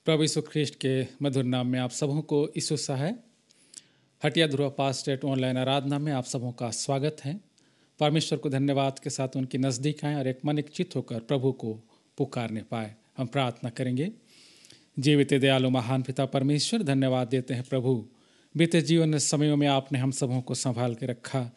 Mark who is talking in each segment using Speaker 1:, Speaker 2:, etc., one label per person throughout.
Speaker 1: प्रभु यीशु ख्रीस्ट के मधुर नाम में आप सबों को यीशु है हटिया ध्रुव पास स्टेट ऑनलाइन आराधना में आप सबों का स्वागत है। परमेश्वर को धन्यवाद के साथ उनकी नज़दीक आएँ और एक मन एक चित होकर प्रभु को पुकारने पाए। हम प्रार्थना करेंगे। जीवित दयालु महान पिता परमेश्वर, धन्यवाद देते हैं प्रभु, बीते जीवन समयों में आपने हम सबों को संभाल के रखा।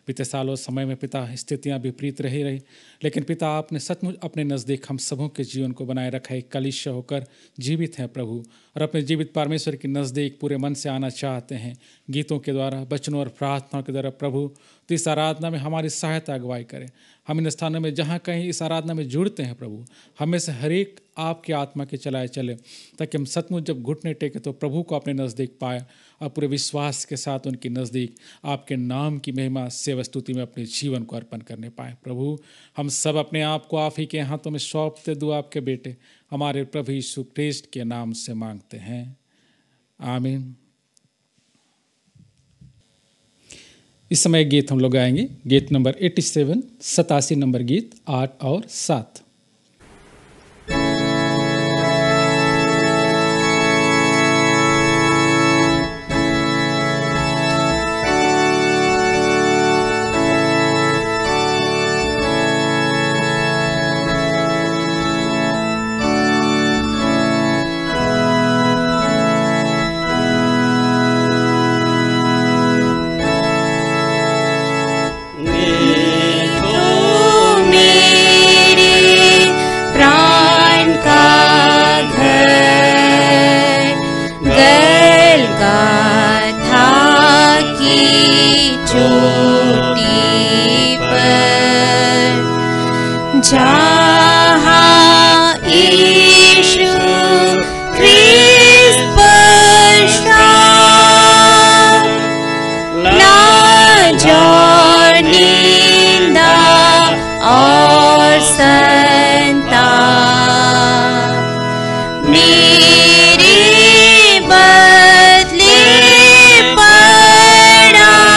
Speaker 1: बीते सालों समय में पिता स्थितियां विपरीत रही, लेकिन पिता आपने सचमुच अपने नज़दीक हम सबों के जीवन को बनाए रखा है। कलिशा होकर जीवित हैं प्रभु, और अपने जीवित परमेश्वर के नज़दीक पूरे मन से आना चाहते हैं। गीतों के द्वारा, वचनों और प्रार्थनाओं के द्वारा प्रभु तो इस आराधना में हमारी सहायता अगुवाई करें। हम इन स्थानों में जहाँ कहीं इस आराधना में जुड़ते हैं प्रभु, हमें से हर एक आपकी आत्मा के चलाए चले, ताकि हम सचमुच जब घुटने टेके तो प्रभु को अपने नज़दीक पाए और पूरे विश्वास के साथ उनके नज़दीक आपके नाम की महिमा सेवा स्तुति में अपने जीवन को अर्पण करने पाए। प्रभु हम सब अपने आप को आप ही के हाथों में सौंपते दुआ आपके बेटे हमारे प्रभु यीशु ख्रीस्ट के नाम से मांगते हैं, आमीन। इस समय गीत हम लोग गाएंगे, गीत नंबर 87, 87 नंबर गीत, 8 और 7।
Speaker 2: मेरे बदले पड़ा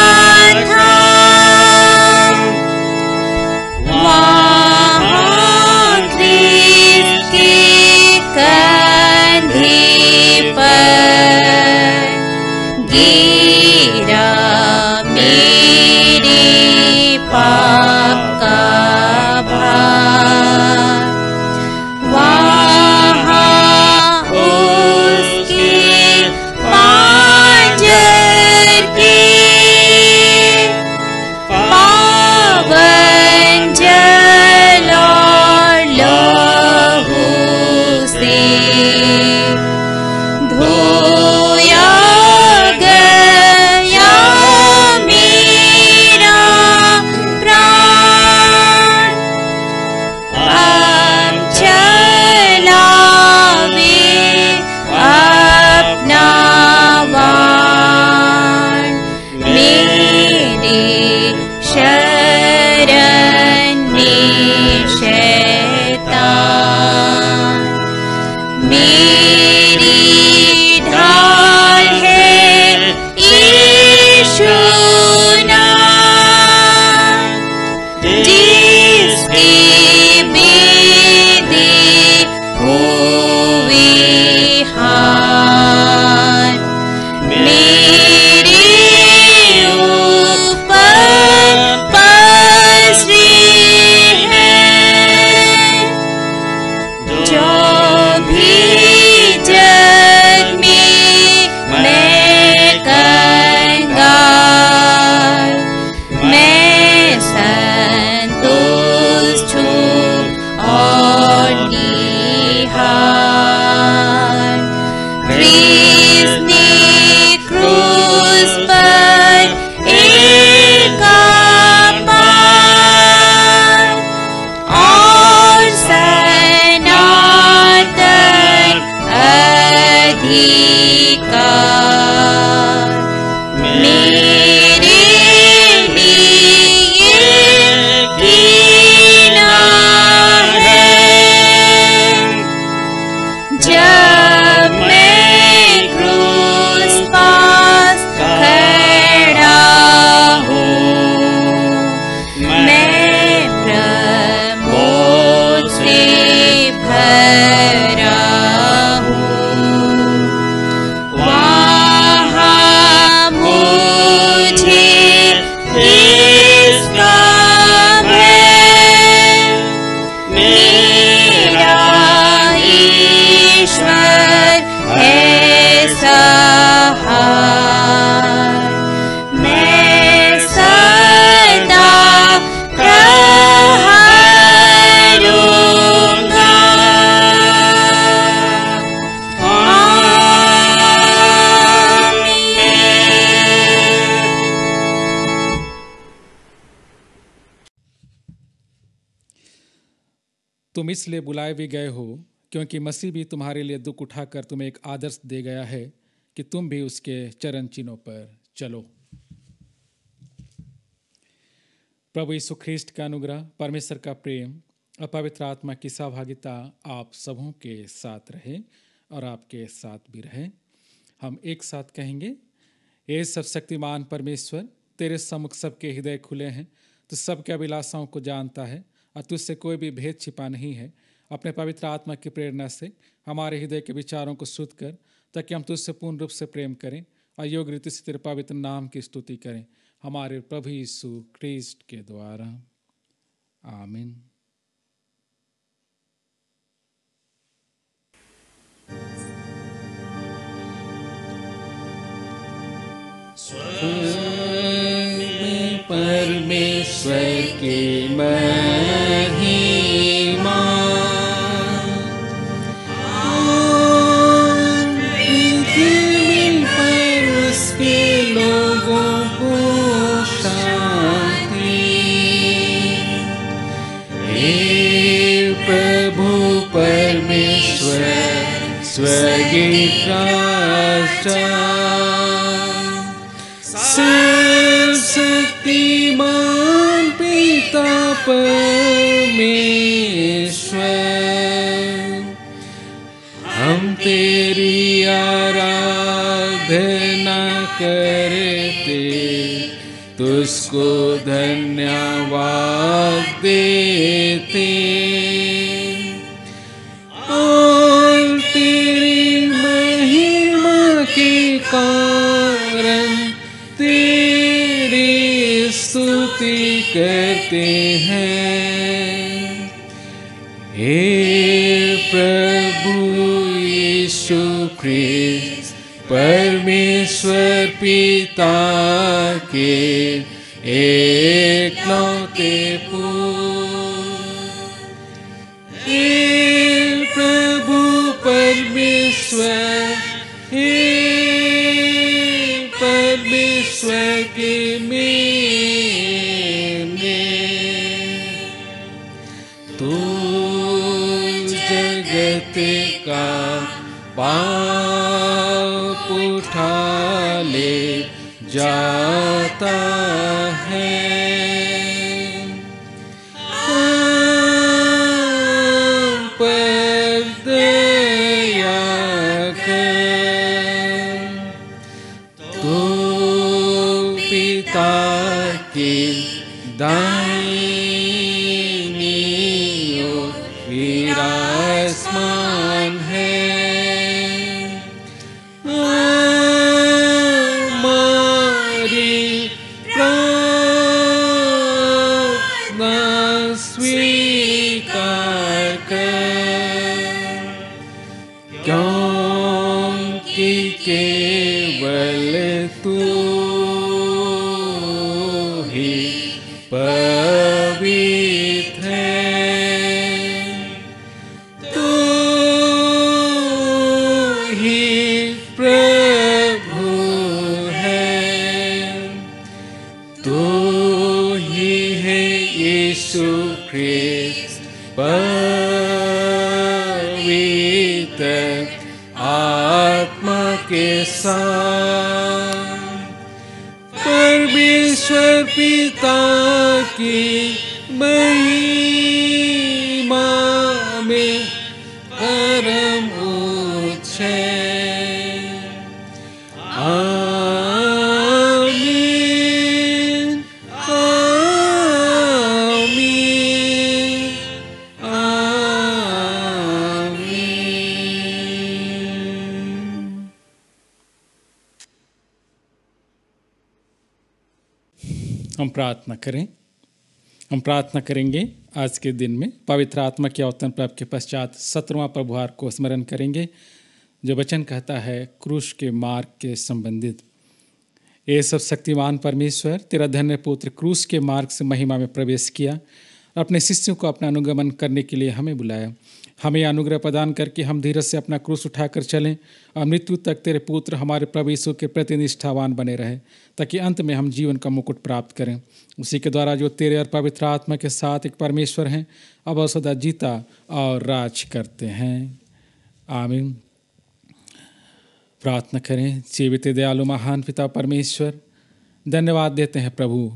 Speaker 1: तुम इसलिए बुलाए भी गए हो क्योंकि मसीह भी तुम्हारे लिए दुख उठाकर तुम्हें एक आदर्श दे गया है कि तुम भी उसके चरण चिन्हों पर चलो। प्रभु यीशु ख्रीस्ट का अनुग्रह, परमेश्वर का प्रेम और पवित्र आत्मा की सहभागिता आप सबों के साथ रहे और आपके साथ भी रहे। हम एक साथ कहेंगे, हे सर्वशक्तिमान परमेश्वर, तेरे सम्मुख सबके हृदय खुले हैं। तू सबके अभिलाषाओं को जानता है और तुझसे कोई भी भेद छिपा नहीं है। अपने पवित्र आत्मा की प्रेरणा से हमारे हृदय के विचारों को शुद्ध कर, ताकि हम तुझसे पूर्ण रूप से प्रेम करें और योग्य रीति से तेरे पवित्र नाम की स्तुति करें, हमारे प्रभु यीशु ख्रीस्ट के द्वारा। आमीन।
Speaker 2: स्वर्ग में परमेश्वर की महिमा, पृथ्वी पर उसके लोगों को शांति। हे प्रभु परमेश्वर स्वर्गीय राजा, सर्वशक्तिमान पिता परमेश्वर, हम तेरी आराधना करते, तुझको धन्यवाद देते और तेरी महिमा के कारण तेरी स्तुति करते हैं। हे प्रभु यीशु ख्रीस्त, परमेश्वर पिता के एकलौते पुत्र, हे प्रभु परमेश्वर, हे परमेश्वर के मेमने, तू जगत का पाप उठा ले जाता है। पर दया कर, तो पिता के दाहिनी ओर विराजमान है। हमारी प्रार्थना स्वीकार कर, क्योंकि केवल तू ही पवित्र है, तू ही प्रभु है, तू ही है यीशु ख्रीस्त पवित्र आत्मा के साथ, परमेश्वर पिता की महिमा में परम उच्च है। आमीन, आमीन, आमीन।
Speaker 1: हम प्रार्थना करें। हम प्रार्थना करेंगे आज के दिन में पवित्र आत्मा के अवतरण प्राप्त के पश्चात 17वां प्रभुवार को स्मरण करेंगे, जो वचन कहता है क्रूस के मार्ग के संबंधित। ये सब शक्तिमान परमेश्वर, तेरा धन्य पुत्र क्रूस के मार्ग से महिमा में प्रवेश किया, अपने शिष्यों को अपना अनुगमन करने के लिए हमें बुलाया। हमें अनुग्रह प्रदान करके हम धीरज से अपना क्रूस उठाकर चलें और मृत्यु तक तेरे पुत्र हमारे प्रभु यीशु के प्रति निष्ठावान बने रहे, ताकि अंत में हम जीवन का मुकुट प्राप्त करें। उसी के द्वारा जो तेरे और पवित्र आत्मा के साथ एक परमेश्वर हैं, अब और सदा जीता और राज करते हैं। आमीन। प्रार्थना करें। जीवित दयालु महान पिता परमेश्वर, धन्यवाद देते हैं प्रभु,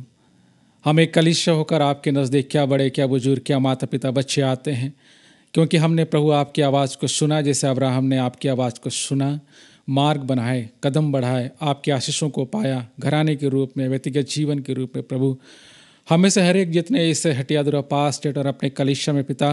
Speaker 1: हम एक कलीसिया होकर आपके नज़दीक, क्या बड़े क्या बुजुर्ग क्या माता पिता बच्चे आते हैं, क्योंकि हमने प्रभु आपकी आवाज़ को सुना, जैसे अब्राहम ने आपकी आवाज़ को सुना, मार्ग बनाए, कदम बढ़ाए, आपके आशीषों को पाया, घराने के रूप में, व्यक्तिगत जीवन के रूप में। प्रभु हमें से हर एक जितने इस हटियादुरा पास स्टेट और अपने कलीसिया में पिता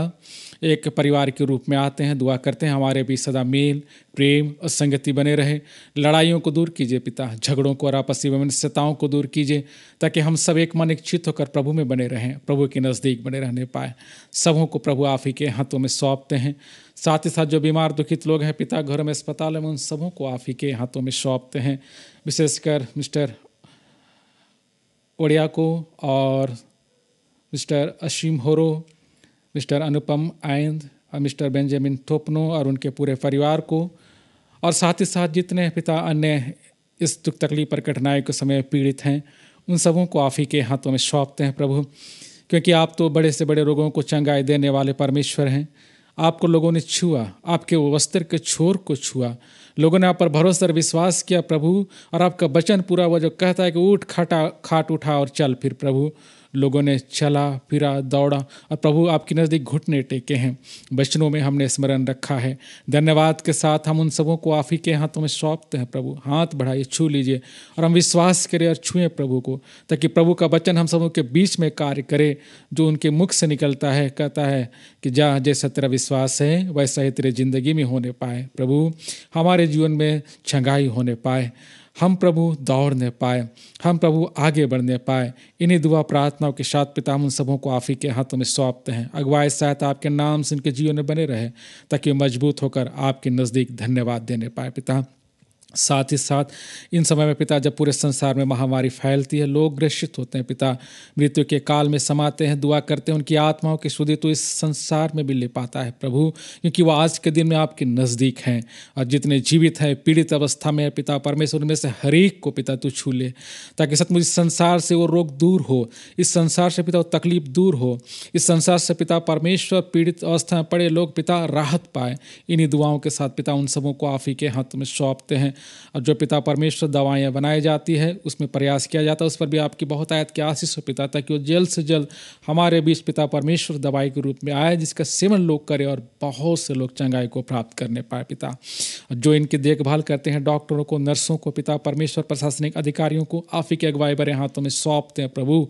Speaker 1: एक परिवार के रूप में आते हैं, दुआ करते हैं हमारे बीच सदा मेल प्रेम और संगति बने रहे। लड़ाइयों को दूर कीजिए पिता, झगड़ों को और आपसी वैमनस्यताओं को दूर कीजिए, ताकि हम सब एक मन एक चित्त होकर प्रभु में बने रहें, प्रभु के नज़दीक बने रहने पाए। सबों को प्रभु आप ही के हाथों में सौंपते हैं। साथ ही साथ जो बीमार दुखित लोग हैं पिता, घरों में, अस्पताल में, उन सबों को आप ही के हाथों में सौंपते हैं। विशेषकर मिस्टर ओडिया को और मिस्टर अशीम होरो, मिस्टर अनुपम आयंद और मिस्टर बेंजामिन थोपनो और उनके पूरे परिवार को, और साथ ही साथ जितने पिता अन्य इस दुख तकलीफ पर कठिनाई के समय पीड़ित हैं, उन सबों को आप ही के हाथों में सौंपते हैं प्रभु, क्योंकि आप तो बड़े से बड़े रोगों को चंगाई देने वाले परमेश्वर हैं। आपको लोगों ने छुआ, आपके वस्त्र के छोर को छुआ, लोगों ने आप पर भरोसा और विश्वास किया प्रभु, और आपका वचन पूरा हुआ जो कहता है कि उठ खाट उठा और चल फिर। प्रभु लोगों ने चला फिरा दौड़ा और प्रभु आपके नज़दीक घुटने टेके हैं, वचनों में हमने स्मरण रखा है। धन्यवाद के साथ हम उन सबों को आप ही के हाथों में सौंपते हैं प्रभु। हाथ बढ़ाइए, छू लीजिए और हम विश्वास करें और छुएं प्रभु को, ताकि प्रभु का वचन हम सबों के बीच में कार्य करे, जो उनके मुख से निकलता है, कहता है कि जहाँ जैसा तेरा विश्वास है वैसा ही तेरे ज़िंदगी में होने पाए। प्रभु हमारे जीवन में छंगाई होने पाए, हम प्रभु दौड़ने पाए, हम प्रभु आगे बढ़ने पाए। इन्हीं दुआ प्रार्थनाओं के साथ पिता हम उन सबों को आप ही के हाथों में सौंपते हैं। अगुवाई सहायता आपके नाम से इनके जीवन में बने रहे, ताकि मजबूत होकर आपके नज़दीक धन्यवाद देने पाए पिता। साथ ही साथ इन समय में पिता, जब पूरे संसार में महामारी फैलती है, लोग ग्रसित होते हैं पिता, मृत्यु के काल में समाते हैं, दुआ करते हैं उनकी आत्माओं की सुधि तो इस संसार में भी ले पाता है प्रभु, क्योंकि वो आज के दिन में आपके नज़दीक हैं। और जितने जीवित हैं, पीड़ित अवस्था में पिता परमेश्वर, उनमें से हर एक को पिता तू छू ले, ताकि सचमुच इस संसार से वो रोग दूर हो, इस संसार से पिता वो तकलीफ दूर हो, इस संसार से पिता परमेश्वर पीड़ित अवस्था में पड़े लोग पिता राहत पाए। इन्हीं दुआओं के साथ पिता उन सबों को आप ही के हाथ में सौंपते हैं। और जो पिता परमेश्वर दवाइयाँ बनाई जाती है, उसमें प्रयास किया जाता है, उस पर भी आपकी बहुत आयत की आशीष हो पिता, ताकि वो जल्द से जल्द हमारे बीच पिता परमेश्वर दवाई के रूप में आए, जिसका सेवन लोग करें और बहुत से लोग चंगाई को प्राप्त करने पाए पिता। जो इनकी देखभाल करते हैं, डॉक्टरों को, नर्सों को, पिता परमेश्वर प्रशासनिक अधिकारियों को आप ही के अगुवाई भरे हाथों में सौंपते हैं प्रभु।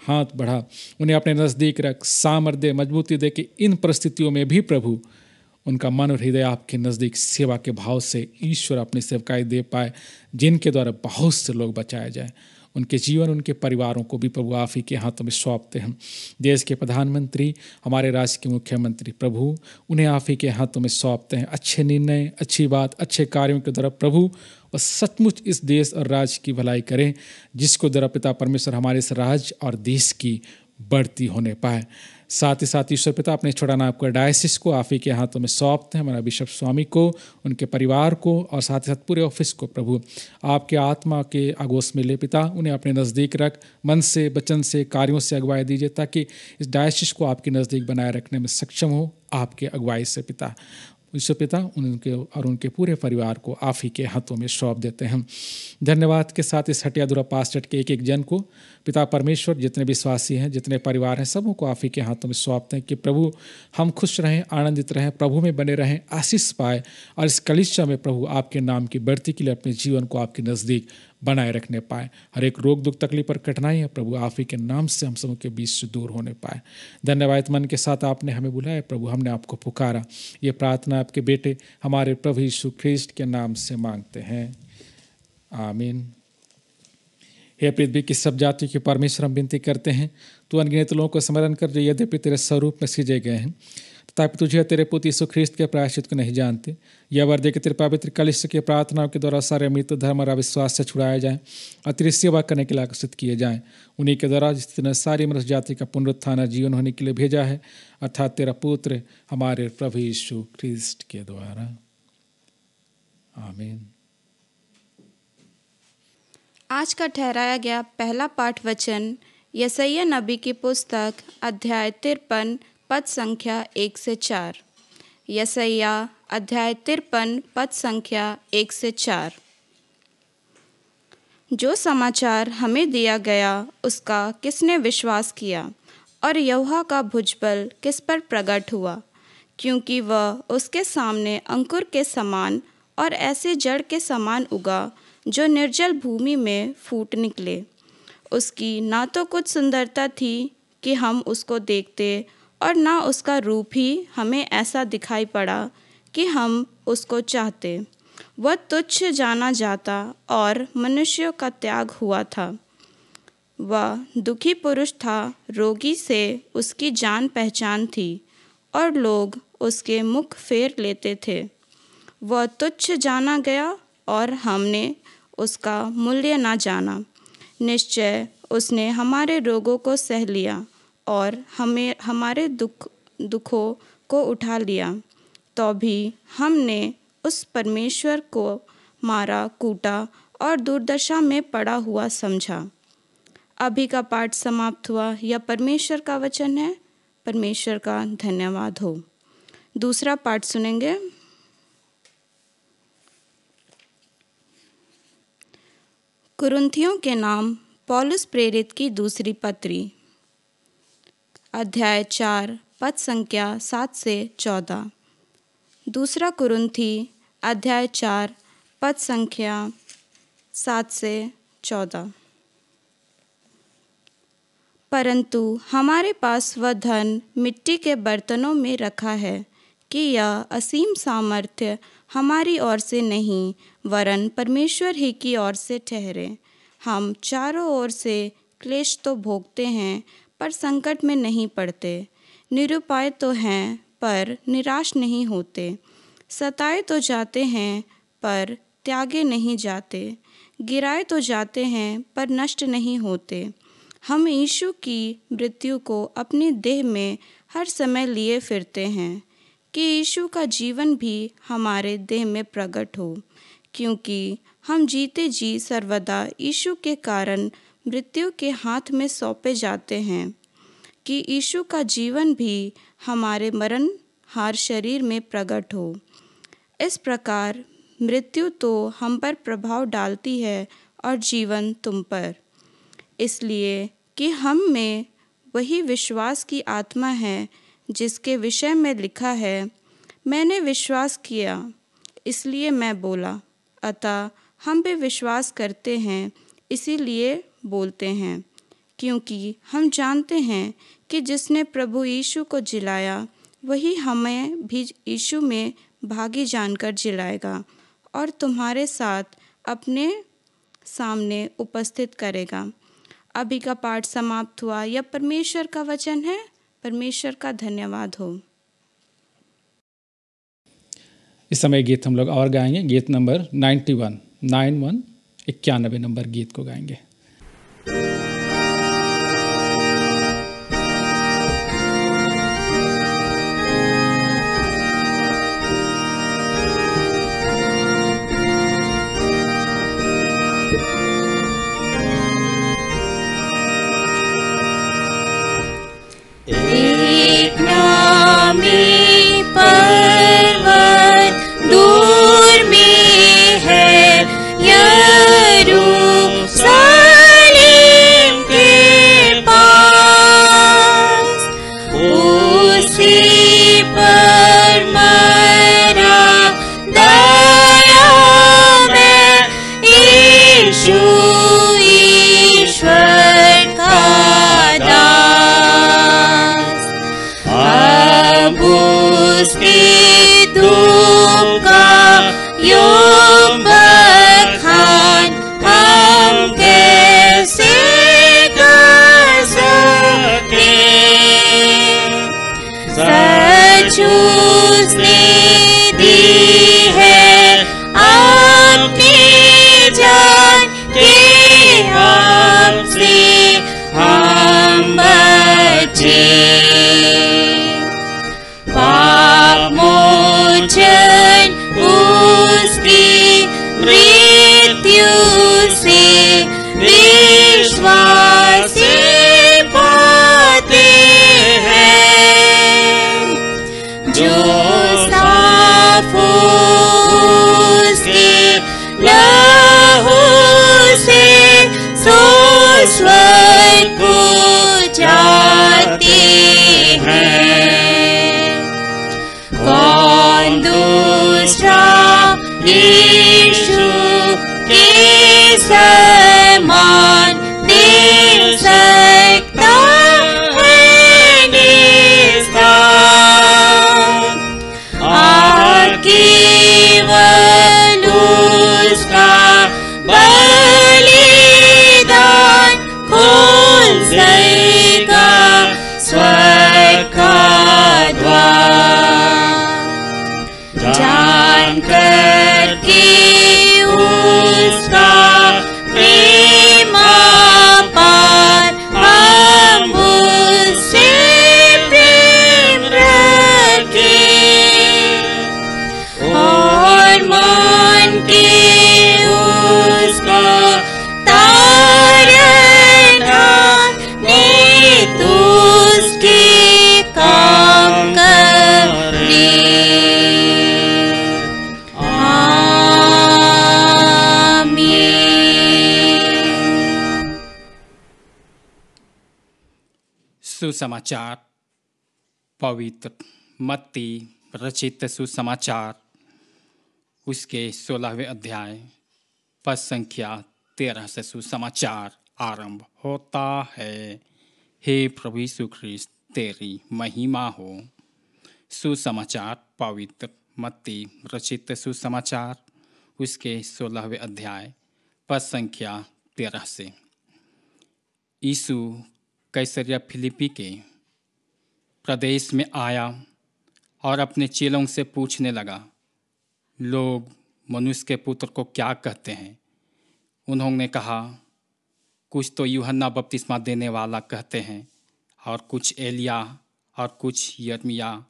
Speaker 1: हाथ बढ़ा, उन्हें अपने नज़दीक रख, सामर्थ्य मजबूती दे कि इन परिस्थितियों में भी प्रभु उनका मन और हृदय आपके नज़दीक सेवा के भाव से ईश्वर अपनी सेवकाई दे पाए, जिनके द्वारा बहुत से लोग बचाए जाए। उनके जीवन, उनके परिवारों को भी प्रभु आप ही के हाथों में सौंपते हैं। देश के प्रधानमंत्री, हमारे राज्य के मुख्यमंत्री, प्रभु उन्हें आप ही के हाथों में सौंपते हैं। अच्छे निर्णय, अच्छी बात, अच्छे कार्यों के द्वारा प्रभु और सचमुच इस देश और राज्य की भलाई करें, जिसको द्वारा पिता परमेश्वर हमारे इस राज्य और देश की बढ़ती होने पाए। साथ ही साथ ईश्वर पिता अपने छोटा नाम को डायसिस को आप ही के हाथों में सौंपते हैं, हमारा बिशप स्वामी को, उनके परिवार को और साथ ही साथ पूरे ऑफिस को प्रभु आपके आत्मा के आगोश में ले पिता, उन्हें अपने नज़दीक रख, मन से, वचन से, कार्यों से अगुवाई दीजिए, ताकि इस डायसिस को आपके नज़दीक बनाए रखने में सक्षम हो आपके अगुवाई से पिता। ईश्वर पिता उनके और उनके पूरे परिवार को आप ही के हाथों में सौंप देते हैं। धन्यवाद के साथ इस हटियादुरा पास्टेट के एक एक जन को पिता परमेश्वर, जितने विश्वासी हैं, जितने परिवार हैं, सबों को आप ही के हाथों में सौंपते हैं कि प्रभु हम खुश रहें, आनंदित रहें, प्रभु में बने रहें, आशीष पाए, और इस कलीसिया में प्रभु आपके नाम की बढ़ती के लिए अपने जीवन को आपके नज़दीक बनाए रखने पाए। हर एक रोग दुख तकलीफ पर कठिनाई है प्रभु आप ही के नाम से हम सबों के बीच से दूर होने पाए। धन्यवाद मन के साथ आपने हमें बुलाया प्रभु, हमने आपको पुकारा। ये प्रार्थना आपके बेटे हमारे प्रभु यीशु ख्रिस्ट के नाम से मांगते हैं, आमीन। हे पृथ्वी की सब जाति के परमेश्वर, हम विनती करते हैं, तू अनगिनत लोगों को स्मरण कर, जो यद्यपि तेरे स्वरूप में सृजे गए हैं तथापि तुझे तेरे पुत्र यीशु ख्रिस्त के प्रायश्चित को नहीं जानते। यह वर दे कि तेरे पवित्र कलिसिया की प्रार्थनाओं के द्वारा सारे मृत्यु धर्म और अविश्वास से छुड़ाए जाएं और तेरी सेवा करने के लिए आकर्षित किए जाएं। उन्हीं के द्वारा जिसने सारी मनुष्य जाति का पुनरुत्थान और जीवन होने के लिए भेजा है, अर्थात तेरा पुत्र हमारे प्रभु यीशु ख्रिस्त के द्वारा। आमीन।
Speaker 3: आज का ठहराया गया पहला पाठ वचन यशायाह नबी की पुस्तक अध्याय 53 पद संख्या 1 से 4। यशायाह अध्याय 53 पद संख्या 1 से 4। जो समाचार हमें दिया गया उसका किसने विश्वास किया, और यहोवा का भुजबल किस पर प्रकट हुआ? क्योंकि वह उसके सामने अंकुर के समान और ऐसे जड़ के समान उगा जो निर्जल भूमि में फूट निकले। उसकी ना तो कुछ सुंदरता थी कि हम उसको देखते, और ना उसका रूप ही हमें ऐसा दिखाई पड़ा कि हम उसको चाहते। वह तुच्छ जाना जाता और मनुष्यों का त्याग हुआ था। वह दुखी पुरुष था, रोगी से उसकी जान पहचान थी, और लोग उसके मुख फेर लेते थे। वह तुच्छ जाना गया और हमने उसका मूल्य ना जाना। निश्चय उसने हमारे रोगों को सह लिया और हमें हमारे दुखों को उठा लिया। तो भी हमने उस परमेश्वर को मारा, कूटा और दुर्दशा में पड़ा हुआ समझा। अभी का पाठ समाप्त हुआ। यह परमेश्वर का वचन है। परमेश्वर का धन्यवाद हो। दूसरा पाठ सुनेंगे। कुरिन्थियों के नाम पौलुस प्रेरित की दूसरी पत्री, अध्याय 4 पद संख्या 7 से 14। दूसरा कुरिन्थी अध्याय 4 पद संख्या 7 से 14। परंतु हमारे पास वह धन मिट्टी के बर्तनों में रखा है कि यह असीम सामर्थ्य हमारी ओर से नहीं वरन परमेश्वर ही की ओर से ठहरे। हम चारों ओर से क्लेश तो भोगते हैं पर संकट में नहीं पड़ते, निरुपाय तो हैं पर निराश नहीं होते, सताए तो जाते हैं पर त्यागे नहीं जाते, गिराए तो जाते हैं पर नष्ट नहीं होते। हम यीशु की मृत्यु को अपनी देह में हर समय लिए फिरते हैं कि यीशु का जीवन भी हमारे देह में प्रकट हो, क्योंकि हम जीते जी सर्वदा यीशु के कारण मृत्यु के हाथ में सौंपे जाते हैं, कि यीशु का जीवन भी हमारे मरण हार शरीर में प्रकट हो। इस प्रकार मृत्यु तो हम पर प्रभाव डालती है और जीवन तुम पर, इसलिए कि हम में वही विश्वास की आत्मा है जिसके विषय में लिखा है, मैंने विश्वास किया इसलिए मैं बोला। अतः हम भी विश्वास करते हैं इसीलिए बोलते हैं, क्योंकि हम जानते हैं कि जिसने प्रभु यीशु को जिलाया वही हमें भी यीशु में भागी जानकर जिलाएगा और तुम्हारे साथ अपने सामने उपस्थित करेगा। अभी का पाठ समाप्त हुआ। यह परमेश्वर का वचन है। परमेश्वर का धन्यवाद हो।
Speaker 1: इस समय गीत हम लोग और गाएंगे। गीत नंबर 91 नंबर गीत को गाएंगे।
Speaker 2: दूर में है यरूशलेम। स्वर्ग को जाते हैं। कौन दूसरा यीशु के समान दे सकता है निस्तार। केवल उसका बलिदान खोल देगा स्वर्ग का द्वार। जानकर के उसका प्रेम अपार, हम उससे प्रेम रखें और मान के उसका तारना नित उसके काम करें।
Speaker 1: सुसमाचार पवित्र मत्ती रचित सुसमाचार उसके 16वें अध्याय पद संख्या 13 से सुसमाचार आरंभ होता है। हे प्रभु यीशु ख्रिस्त, तेरी महिमा हो। सुसमाचार पवित्र मत्ती रचित सुसमाचार उसके 16वें अध्याय पद संख्या 13 से। यीशु कैसरिया फिलिप्पी के प्रदेश में आया और अपने चेलों से पूछने लगा, लोग मनुष्य के पुत्र को क्या कहते हैं? उन्होंने कहा, कुछ तो यूहन्ना बपतिस्मा देने वाला कहते हैं, और कुछ एलिया, और कुछ यिर्मयाह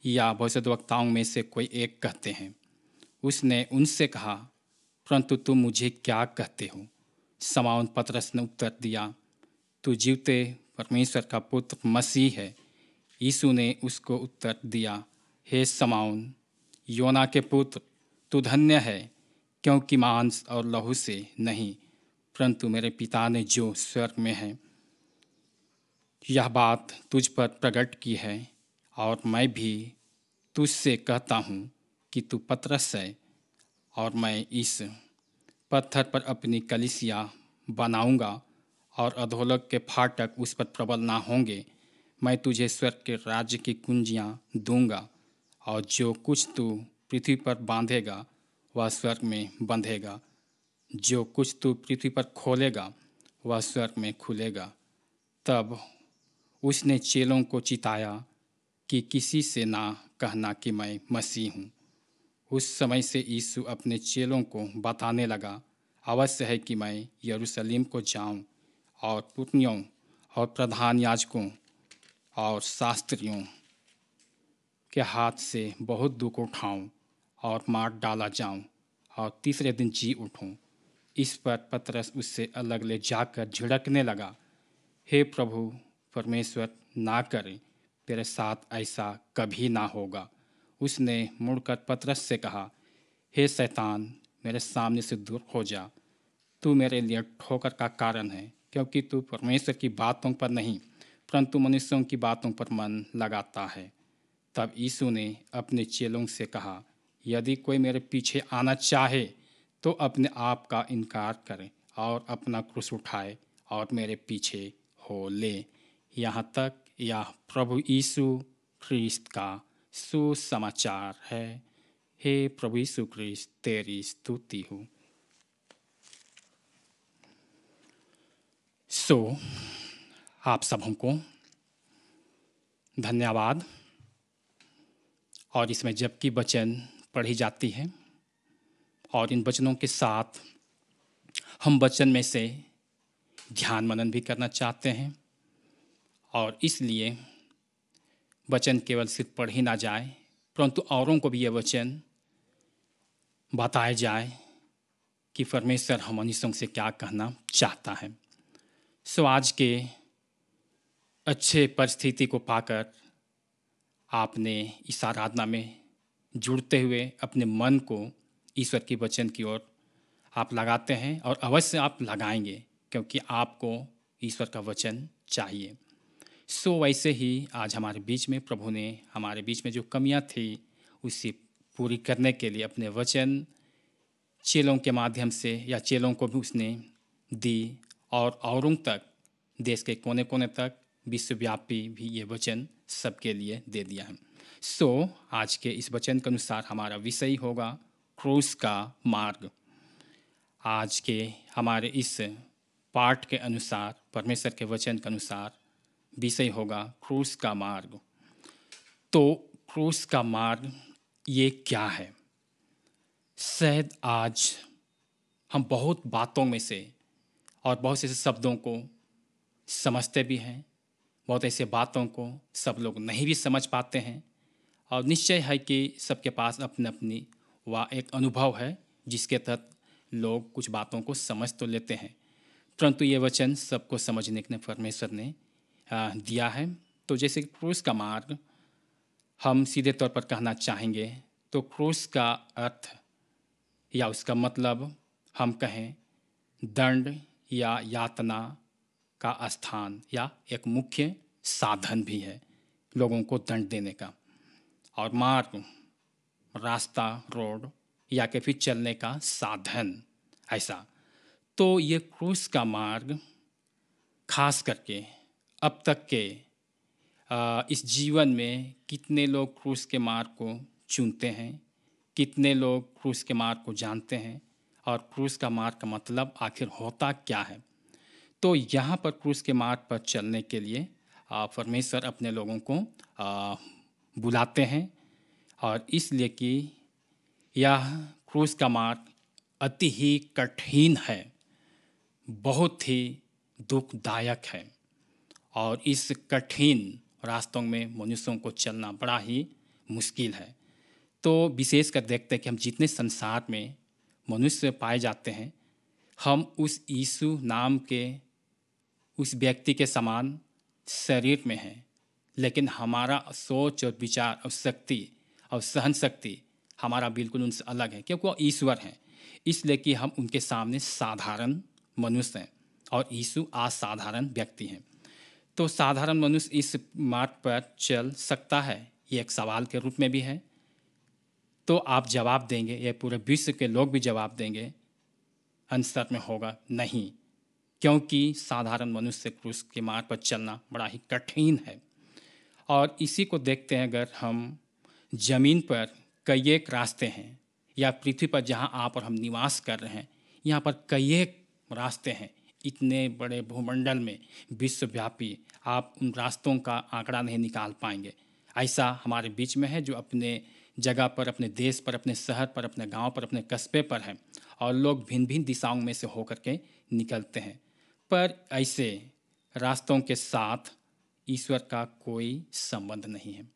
Speaker 1: या भविष्यद्वक्ताओं में से कोई एक कहते हैं। उसने उनसे कहा, परंतु तुम मुझे क्या कहते हो? शमौन पतरस ने उत्तर दिया, तू जीवते परमेश्वर का पुत्र मसीह है। यीशु ने उसको उत्तर दिया, हे शमौन, योना के पुत्र, तू धन्य है, क्योंकि मांस और लहू से नहीं, परंतु मेरे पिता ने जो स्वर्ग में है यह बात तुझ पर प्रकट की है। और मैं भी तुझसे कहता हूँ कि तू पतरस है, और मैं इस पत्थर पर अपनी कलीसिया बनाऊंगा, और अधोलोक के फाटक उस पर प्रबल ना होंगे। मैं तुझे स्वर्ग के राज्य की कुंजियाँ दूंगा, और जो कुछ तू पृथ्वी पर बांधेगा वह स्वर्ग में बंधेगा, जो कुछ तू पृथ्वी पर खोलेगा वह स्वर्ग में खुलेगा। तब उसने चेलों को चिताया कि किसी से ना कहना कि मैं मसीह हूँ। उस समय से यीशु अपने चेलों को बताने लगा, अवश्य है कि मैं यरूशलेम को जाऊँ और पुरनियों और प्रधान याजकों और शास्त्रियों के हाथ से बहुत दुख उठाऊं और मार डाला जाऊं और तीसरे दिन जी उठूं। इस पर पतरस उससे अलग ले जाकर झिड़कने लगा, हे प्रभु परमेश्वर, ना करे, तेरे साथ ऐसा कभी ना होगा। उसने मुड़कर पतरस से कहा, हे शैतान, मेरे सामने से दूर हो जा, तू मेरे लिए ठोकर का कारण है, क्योंकि तू परमेश्वर की बातों पर नहीं परंतु मनुष्यों की बातों पर मन लगाता है। तब यीशु ने अपने चेलों से कहा, यदि कोई मेरे पीछे आना चाहे तो अपने आप का इनकार करे और अपना क्रूस उठाए और मेरे पीछे हो ले। यहाँ तक यह प्रभु यीशु ख्रिस्त का सुसमाचार है। हे प्रभु यीशु ख्रिस्त, तेरी स्तुति हो। आप सबों को धन्यवाद। और इसमें जबकि वचन पढ़ी जाती है और इन वचनों के साथ हम वचन में से ध्यान मनन भी करना चाहते हैं, और इसलिए वचन केवल सिर्फ पढ़ी ना जाए परंतु औरों को भी यह वचन बताया जाए कि परमेश्वर हम मनुष्यों से क्या कहना चाहता है। आज के अच्छे परिस्थिति को पाकर आपने इस आराधना में जुड़ते हुए अपने मन को ईश्वर के वचन की ओर आप लगाते हैं, और अवश्य आप लगाएंगे,
Speaker 4: क्योंकि आपको ईश्वर का वचन चाहिए। वैसे ही आज हमारे बीच में प्रभु ने हमारे बीच में जो कमियां थी उसे पूरी करने के लिए अपने वचन चेलों के माध्यम से या चेलों को भी उसने दी और औरों तक, देश के कोने कोने तक, विश्वव्यापी भी ये वचन सबके लिए दे दिया है। आज के इस वचन के अनुसार हमारा विषय होगा क्रूस का मार्ग। आज के हमारे इस पाठ के अनुसार, परमेश्वर के वचन के अनुसार विषय होगा क्रूस का मार्ग। तो क्रूस का मार्ग ये क्या है? शायद आज हम बहुत बातों में से और बहुत से शब्दों को समझते भी हैं, बहुत ऐसे बातों को सब लोग नहीं भी समझ पाते हैं, और निश्चय है कि सबके पास अपनी अपनी वह एक अनुभव है जिसके तहत लोग कुछ बातों को समझ तो लेते हैं, परंतु ये वचन सबको समझने के लिए परमेश्वर ने दिया है। तो जैसे क्रूस का मार्ग हम सीधे तौर पर कहना चाहेंगे तो क्रूस का अर्थ या उसका मतलब हम कहें दंड या यातना का स्थान या एक मुख्य साधन भी है लोगों को दंड देने का। और मार्ग रास्ता, रोड या कि फिर चलने का साधन, ऐसा। तो ये क्रूस का मार्ग खास करके अब तक के इस जीवन में कितने लोग क्रूस के मार्ग को चुनते हैं, कितने लोग क्रूस के मार्ग को जानते हैं और क्रूस का मार्ग का मतलब आखिर होता क्या है। तो यहाँ पर क्रूस के मार्ग पर चलने के लिए परमेश्वर अपने लोगों को बुलाते हैं, और इसलिए कि यह क्रूस का मार्ग अति ही कठिन है, बहुत ही दुखदायक है, और इस कठिन रास्तों में मनुष्यों को चलना बड़ा ही मुश्किल है। तो विशेषकर देखते हैं कि हम जितने संसार में मनुष्य पाए जाते हैं, हम उस यीशु नाम के उस व्यक्ति के समान शरीर में हैं, लेकिन हमारा सोच और विचार और शक्ति और सहन शक्ति हमारा बिल्कुल उनसे अलग है, क्योंकि वो ईश्वर हैं। इसलिए कि हम उनके सामने साधारण मनुष्य हैं और यीशु असाधारण व्यक्ति हैं। तो साधारण मनुष्य इस मार्ग पर चल सकता है, ये एक सवाल के रूप में भी है। तो आप जवाब देंगे, ये पूरे विश्व के लोग भी जवाब देंगे, आंसर में होगा नहीं, क्योंकि साधारण मनुष्य क्रूस के मार्ग पर चलना बड़ा ही कठिन है। और इसी को देखते हैं, अगर हम जमीन पर कई एक रास्ते हैं, या पृथ्वी पर जहां आप और हम निवास कर रहे हैं, यहाँ पर कई एक रास्ते हैं। इतने बड़े भूमंडल में विश्वव्यापी आप उन रास्तों का आंकड़ा नहीं निकाल पाएंगे। ऐसा हमारे बीच में है जो अपने जगह पर, अपने देश पर, अपने शहर पर, अपने गांव पर, अपने कस्बे पर है, और लोग भिन्न भिन्न दिशाओं में से होकर के निकलते हैं। पर ऐसे रास्तों के साथ ईश्वर का कोई संबंध नहीं है,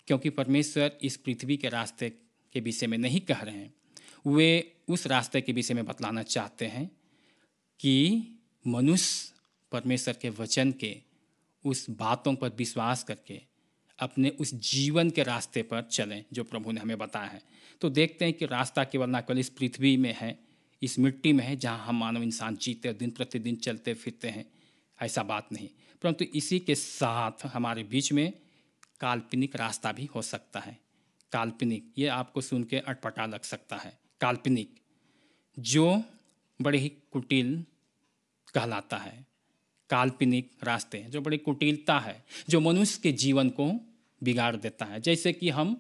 Speaker 4: क्योंकि परमेश्वर इस पृथ्वी के रास्ते के विषय में नहीं कह रहे हैं। वे उस रास्ते के विषय में बतलाना चाहते हैं कि मनुष्य परमेश्वर के वचन के उस बातों पर विश्वास करके अपने उस जीवन के रास्ते पर चलें जो प्रभु ने हमें बताया है। तो देखते हैं कि रास्ता केवल न केवल इस पृथ्वी में है, इस मिट्टी में है जहाँ हम मानव इंसान जीते, दिन प्रतिदिन चलते फिरते हैं, ऐसा बात नहीं, परंतु इसी के साथ हमारे बीच में काल्पनिक रास्ता भी हो सकता है। काल्पनिक, ये आपको सुन के अटपटा लग सकता है। काल्पनिक जो बड़े ही कुटिल कहलाता है, काल्पनिक रास्ते जो बड़ी कुटिलता है, जो मनुष्य के जीवन को बिगाड़ देता है। जैसे कि हम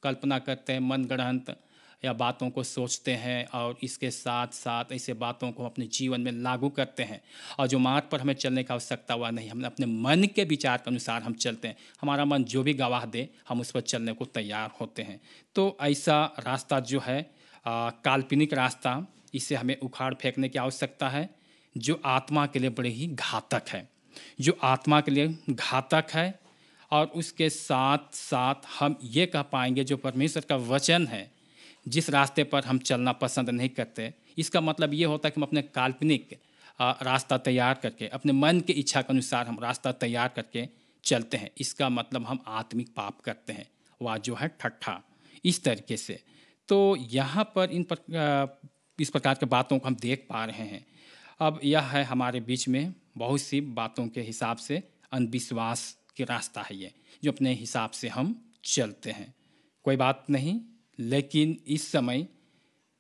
Speaker 4: कल्पना करते हैं, मनगढ़ंत या बातों को सोचते हैं, और इसके साथ साथ ऐसे बातों को अपने जीवन में लागू करते हैं, और जो मार्ग पर हमें चलने की आवश्यकता हुआ नहीं, हम अपने मन के विचार के अनुसार हम चलते हैं। हमारा मन जो भी गवाह दे हम उस पर चलने को तैयार होते हैं। तो ऐसा रास्ता जो है काल्पनिक रास्ता, इसे हमें उखाड़ फेंकने की आवश्यकता है, जो आत्मा के लिए बड़े ही घातक है, जो आत्मा के लिए घातक है। और उसके साथ साथ हम ये कह पाएंगे जो परमेश्वर का वचन है, जिस रास्ते पर हम चलना पसंद नहीं करते, इसका मतलब ये होता है कि हम अपने काल्पनिक रास्ता तैयार करके, अपने मन की इच्छा के अनुसार हम रास्ता तैयार करके चलते हैं। इसका मतलब हम आत्मिक पाप करते हैं, वह जो है ठट्ठा, इस तरीके से। तो यहाँ पर इस प्रकार की बातों को हम देख पा रहे हैं। अब यह है हमारे बीच में बहुत सी बातों के हिसाब से अंधविश्वास की रास्ता है ये, जो अपने हिसाब से हम चलते हैं। कोई बात नहीं, लेकिन इस समय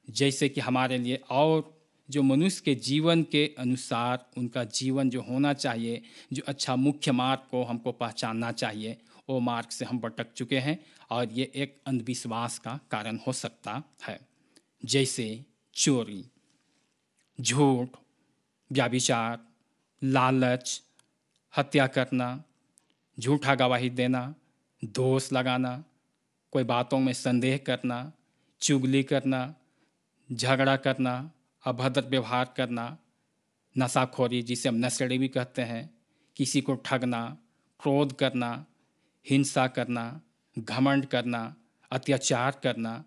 Speaker 4: जैसे कि हमारे लिए और जो मनुष्य के जीवन के अनुसार उनका जीवन जो होना चाहिए, जो अच्छा मुख्य मार्ग को हमको पहचानना चाहिए, वो मार्ग से हम भटक चुके हैं और ये एक अंधविश्वास का कारण हो सकता है। जैसे चोरी, झूठ, व्यभिचार, लालच, हत्या करना, झूठा गवाही देना, दोष लगाना, कोई बातों में संदेह करना, चुगली करना, झगड़ा करना, अभद्र व्यवहार करना, नशाखोरी जिसे हम नशेड़ी भी कहते हैं, किसी को ठगना, क्रोध करना, हिंसा करना, घमंड करना, अत्याचार करना,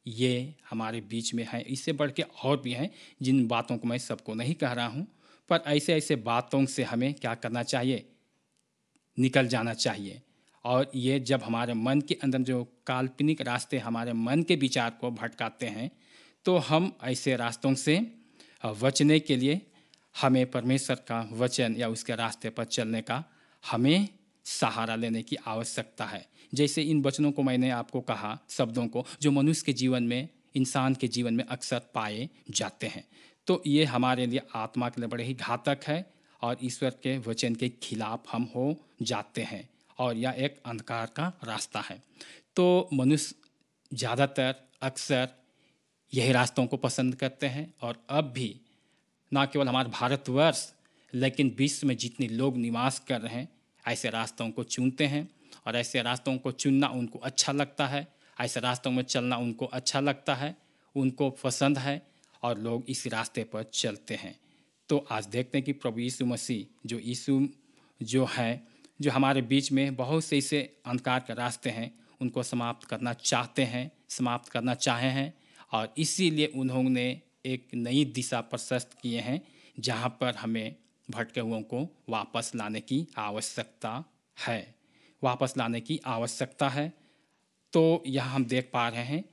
Speaker 4: ये हमारे बीच में है। इससे बढ़ के और भी हैं जिन बातों को मैं सबको नहीं कह रहा हूँ, पर ऐसे ऐसे बातों से हमें क्या करना चाहिए, निकल जाना चाहिए। और ये जब हमारे मन के अंदर जो काल्पनिक रास्ते हमारे मन के विचार को भटकाते हैं, तो हम ऐसे रास्तों से बचने के लिए हमें परमेश्वर का वचन या उसके रास्ते पर चलने का हमें सहारा लेने की आवश्यकता है। जैसे इन वचनों को मैंने आपको कहा, शब्दों को जो मनुष्य के जीवन में, इंसान के जीवन में अक्सर पाए जाते हैं, तो ये हमारे लिए आत्मा के लिए बड़े ही घातक है और ईश्वर के वचन के खिलाफ हम हो जाते हैं और यह एक अंधकार का रास्ता है। तो मनुष्य ज़्यादातर अक्सर यही रास्तों को पसंद करते हैं और अब भी ना केवल हमारे भारतवर्ष लेकिन विश्व में जितने लोग निवास कर रहे हैं ऐसे रास्तों को चुनते हैं और ऐसे रास्तों को चुनना उनको अच्छा लगता है, ऐसे रास्तों में चलना उनको अच्छा लगता है, उनको पसंद है और लोग इस रास्ते पर चलते हैं। तो आज देखते हैं कि प्रभु यीशु मसीह जो यीशु जो है, जो हमारे बीच में बहुत से ऐसे अंधकार के रास्ते हैं उनको समाप्त करना चाहते हैं, समाप्त करना चाहे हैं और इसीलिए उन्होंने एक नई दिशा प्रशस्त किए हैं जहाँ पर हमें भटके हुओं को वापस लाने की आवश्यकता है, वापस लाने की आवश्यकता है। तो यहाँ हम देख पा रहे हैं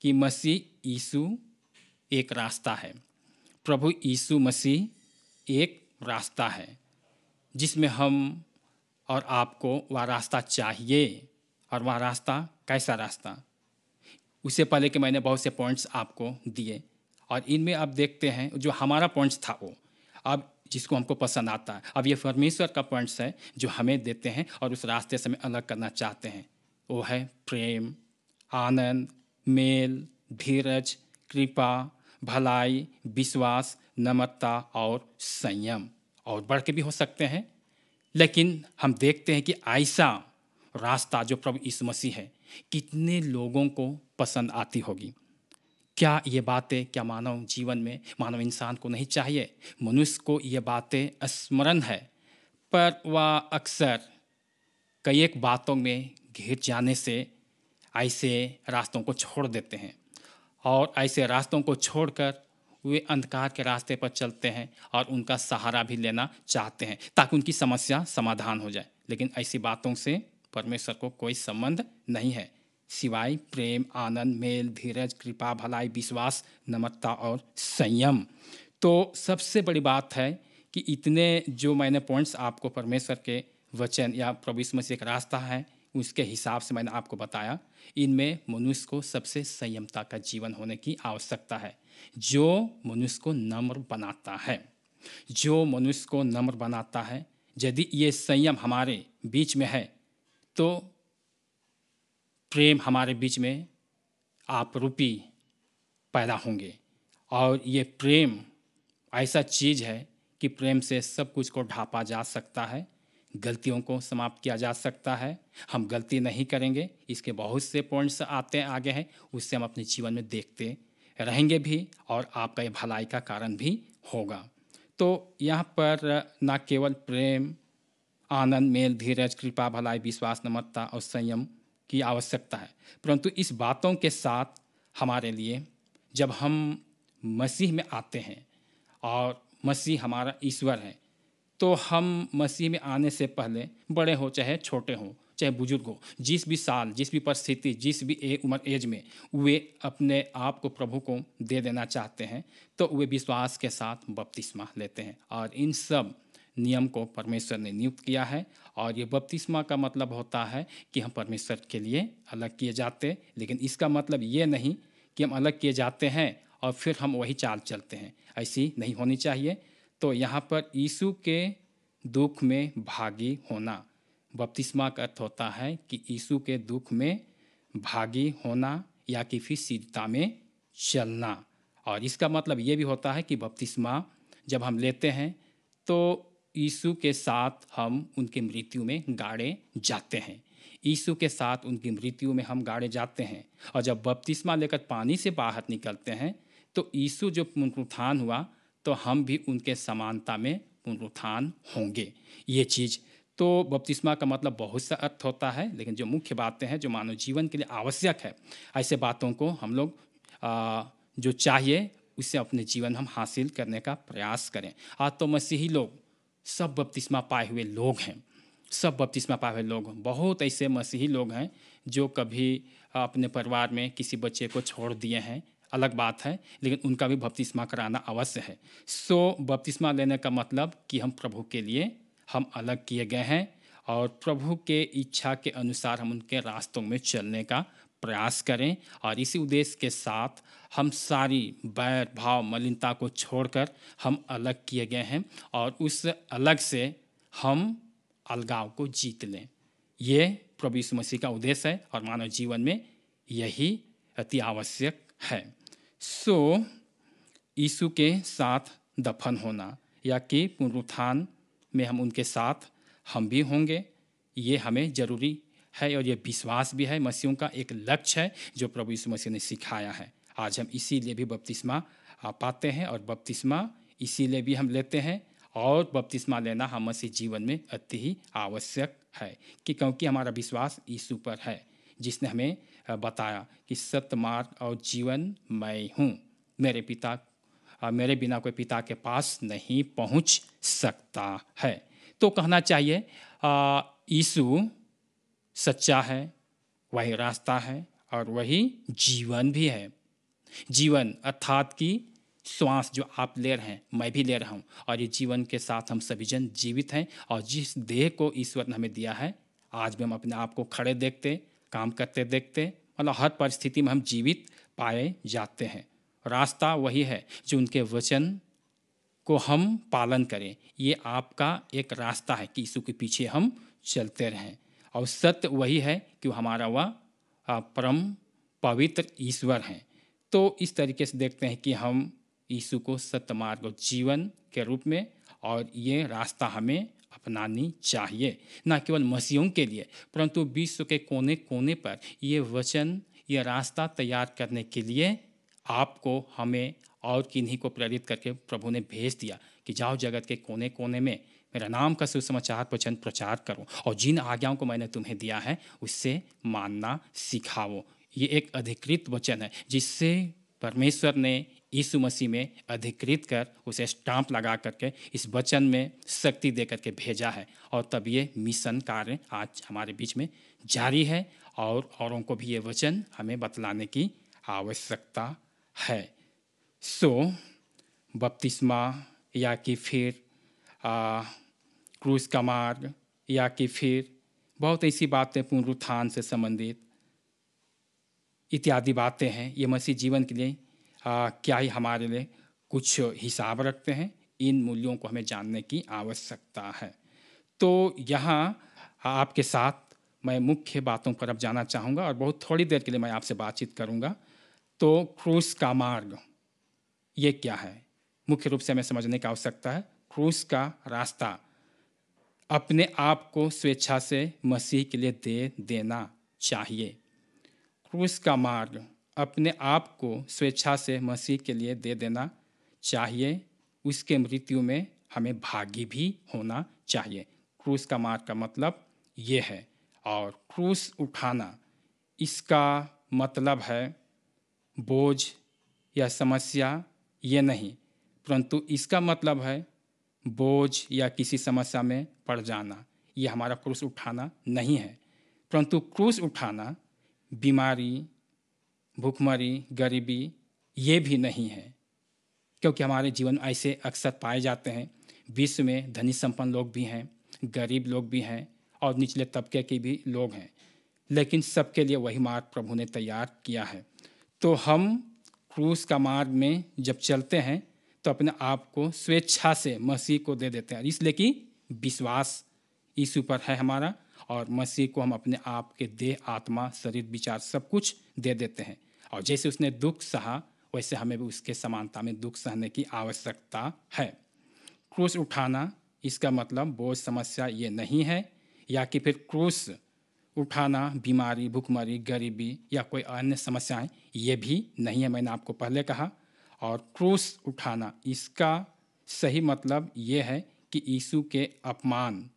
Speaker 4: कि मसीह यीशु एक रास्ता है, प्रभु यीशु मसीह एक रास्ता है जिसमें हम और आपको वह रास्ता चाहिए। और वह रास्ता कैसा रास्ता, उससे पहले कि मैंने बहुत से पॉइंट्स आपको दिए और इनमें अब देखते हैं जो हमारा पॉइंट्स था वो अब जिसको हमको पसंद आता है, अब ये परमेश्वर का पॉइंट्स है जो हमें देते हैं और उस रास्ते से हमें अलग करना चाहते हैं। वो है प्रेम, आनंद, मेल, धीरज, कृपा, भलाई, विश्वास, नम्रता और संयम, और बढ़ के भी हो सकते हैं। लेकिन हम देखते हैं कि ऐसा रास्ता जो प्रभु यीशु मसीह है कितने लोगों को पसंद आती होगी। क्या ये बातें क्या मानव जीवन में मानव इंसान को नहीं चाहिए? मनुष्य को ये बातें स्मरण है, पर वह अक्सर कई एक बातों में घिर जाने से ऐसे रास्तों को छोड़ देते हैं और ऐसे रास्तों को छोड़कर वे अंधकार के रास्ते पर चलते हैं और उनका सहारा भी लेना चाहते हैं ताकि उनकी समस्या समाधान हो जाए। लेकिन ऐसी बातों से परमेश्वर को कोई संबंध नहीं है सिवाय प्रेम, आनंद, मेल, धीरज, कृपा, भलाई, विश्वास, नम्रता और संयम। तो सबसे बड़ी बात है कि इतने जो मैंने पॉइंट्स आपको परमेश्वर के वचन या प्रभु यीशु मसीह एक रास्ता है उसके हिसाब से मैंने आपको बताया, इनमें मनुष्य को सबसे संयमता का जीवन होने की आवश्यकता है जो मनुष्य को नम्र बनाता है, जो मनुष्य को नम्र बनाता है। यदि ये संयम हमारे बीच में है तो प्रेम हमारे बीच में आप रूपी पैदा होंगे और ये प्रेम ऐसा चीज़ है कि प्रेम से सब कुछ को ढांपा जा सकता है, गलतियों को समाप्त किया जा सकता है। हम गलती नहीं करेंगे, इसके बहुत से पॉइंट्स आते आगे हैं, उससे हम अपने जीवन में देखते रहेंगे भी और आपका ये भलाई का कारण भी होगा। तो यहाँ पर न केवल प्रेम, आनंद, मेल, धीरज, कृपा, भलाई, विश्वास, नम्रता और संयम की आवश्यकता है, परंतु इस बातों के साथ हमारे लिए जब हम मसीह में आते हैं और मसीह हमारा ईश्वर है, तो हम मसीह में आने से पहले बड़े हो चाहे छोटे हों, चाहे बुजुर्ग हो, जिस भी साल, जिस भी परिस्थिति, जिस भी उम्र एज में वे अपने आप को प्रभु को दे देना चाहते हैं, तो वे विश्वास के साथ बपतिस्मा लेते हैं। और इन सब नियम को परमेश्वर ने नियुक्त किया है। और ये बपतिस्मा का मतलब होता है कि हम परमेश्वर के लिए अलग किए जाते, लेकिन इसका मतलब ये नहीं कि हम अलग किए जाते हैं और फिर हम वही चाल चलते हैं। ऐसी नहीं होनी चाहिए। तो यहाँ पर यीशु के दुख में भागी होना, बपतिस्मा का अर्थ होता है कि यीशु के दुख में भागी होना या कि फिर सीधता में चलना। और इसका मतलब ये भी होता है कि बपतिस्मा जब हम लेते हैं तो यीशु के साथ हम उनकी मृत्यु में गाड़े जाते हैं। यीशु के साथ उनकी मृत्यु में हम गाड़े जाते हैं। और जब बपतिस्मा लेकर पानी से बाहर निकलते हैं तो यीशु जो पुनरुत्थान हुआ तो हम भी उनके समानता में पुनरुत्थान होंगे। ये चीज़ तो बपतिस्मा का मतलब बहुत सा अर्थ होता है, लेकिन जो मुख्य बातें हैं जो मानव जीवन के लिए आवश्यक है, ऐसे बातों को हम लोग जो चाहिए उससे अपने जीवन हम हासिल करने का प्रयास करें। आज तो मसीही लोग सब बपतिस्मा पाए हुए लोग हैं, सब बपतिस्मा पाए हुए लोग। बहुत ऐसे मसीही लोग हैं जो कभी अपने परिवार में किसी बच्चे को छोड़ दिए हैं, अलग बात है, लेकिन उनका भी बपतिस्मा कराना अवश्य है। सो बपतिस्मा लेने का मतलब कि हम प्रभु के लिए हम अलग किए गए हैं और प्रभु के इच्छा के अनुसार हम उनके रास्तों में चलने का प्रयास करें। और इसी उद्देश्य के साथ हम सारी बैर भाव मलिनता को छोड़कर हम अलग किए गए हैं और उस अलग से हम अलगाव को जीत लें। ये प्रभु यीशु मसीह का उद्देश्य है और मानव जीवन में यही अति आवश्यक है। सो यीशु के साथ दफन होना या कि पुनरुत्थान में हम उनके साथ हम भी होंगे, ये हमें ज़रूरी है और ये विश्वास भी है। मसीहों का एक लक्ष्य है जो प्रभु यीशु मसीह ने सिखाया है। आज हम इसीलिए भी बपतिस्मा पाते हैं और बपतिस्मा इसीलिए भी हम लेते हैं। और बपतिस्मा लेना हम मसीह जीवन में अति ही आवश्यक है कि क्योंकि हमारा विश्वास यीशु पर है, जिसने हमें बताया कि सत्य मार्ग और जीवन मैं हूँ, मेरे बिना कोई पिता के पास नहीं पहुँच सकता है। तो कहना चाहिए यीशु सच्चा है, वही रास्ता है और वही जीवन भी है। जीवन अर्थात कि श्वास जो आप ले रहे हैं मैं भी ले रहा हूँ और ये जीवन के साथ हम सभी जन जीवित हैं। और जिस देह को ईश्वर ने हमें दिया है, आज भी हम अपने आप को खड़े देखते, काम करते देखते, मतलब हर परिस्थिति में हम जीवित पाए जाते हैं। रास्ता वही है जो उनके वचन को हम पालन करें। ये आपका एक रास्ता है कि यीशु के पीछे हम चलते रहें। और सत्य वही है कि हमारा वह परम पवित्र ईश्वर हैं। तो इस तरीके से देखते हैं कि हम यीशु को सत्य मार्ग और जीवन के रूप में, और ये रास्ता हमें अपनानी चाहिए, न केवल मसीहों के लिए परंतु विश्व के कोने कोने पर ये वचन, ये रास्ता तैयार करने के लिए आपको, हमें और किन्हीं को प्रेरित करके प्रभु ने भेज दिया कि जाओ जगत के कोने कोने में मेरा नाम का सुसमाचार वचन प्रचार करो और जिन आज्ञाओं को मैंने तुम्हें दिया है उससे मानना सिखाओ। ये एक अधिकृत वचन है जिससे परमेश्वर ने यीशु मसीह में अधिकृत कर उसे स्टाम्प लगा करके इस वचन में शक्ति दे करके भेजा है। और तब ये मिशन कार्य आज हमारे बीच में जारी है और औरों को भी ये वचन हमें बतलाने की आवश्यकता है। सो बपतिस्मा या कि फिर क्रूस का मार्ग या कि फिर बहुत ऐसी बातें पुनरुत्थान से संबंधित इत्यादि बातें हैं, ये मसीह जीवन के लिए क्या ही हमारे लिए कुछ हिसाब रखते हैं। इन मूल्यों को हमें जानने की आवश्यकता है। तो यहाँ आपके साथ मैं मुख्य बातों पर अब जाना चाहूँगा और बहुत थोड़ी देर के लिए मैं आपसे बातचीत करूँगा। तो क्रूस का मार्ग ये क्या है, मुख्य रूप से हमें समझने की आवश्यकता है। क्रूस का रास्ता अपने आप को स्वेच्छा से मसीह के लिए दे देना चाहिए। क्रूस का मार्ग अपने आप को स्वेच्छा से मसीह के लिए दे देना चाहिए। उसके मृत्यु में हमें भागी भी होना चाहिए। क्रूस का मार्ग का मतलब ये है। और क्रूस उठाना, इसका मतलब है बोझ या समस्या ये नहीं, परंतु इसका मतलब है बोझ या किसी समस्या में पड़ जाना। ये हमारा क्रूस उठाना नहीं है। परंतु क्रूस उठाना बीमारी, भूखमरी, गरीबी ये भी नहीं है, क्योंकि हमारे जीवन में ऐसे अक्सर पाए जाते हैं। विश्व में धनी संपन्न लोग भी हैं, गरीब लोग भी हैं और निचले तबके के भी लोग हैं, लेकिन सबके लिए वही मार्ग प्रभु ने तैयार किया है। तो हम क्रूस का मार्ग में जब चलते हैं तो अपने आप को स्वेच्छा से मसीह को दे देते हैं, इसलिए कि विश्वास यीशु पर है हमारा, और मसीह को हम अपने आप के देह, आत्मा, शरीर, विचार सब कुछ दे देते हैं। और जैसे उसने दुख सहा वैसे हमें भी उसके समानता में दुख सहने की आवश्यकता है। क्रूस उठाना इसका मतलब बोझ, समस्या ये नहीं है, या कि फिर क्रूस उठाना बीमारी, भूखमरी, गरीबी या कोई अन्य समस्याएं ये भी नहीं है, मैंने आपको पहले कहा। और क्रूस उठाना इसका सही मतलब ये है कि यीशु के अपमान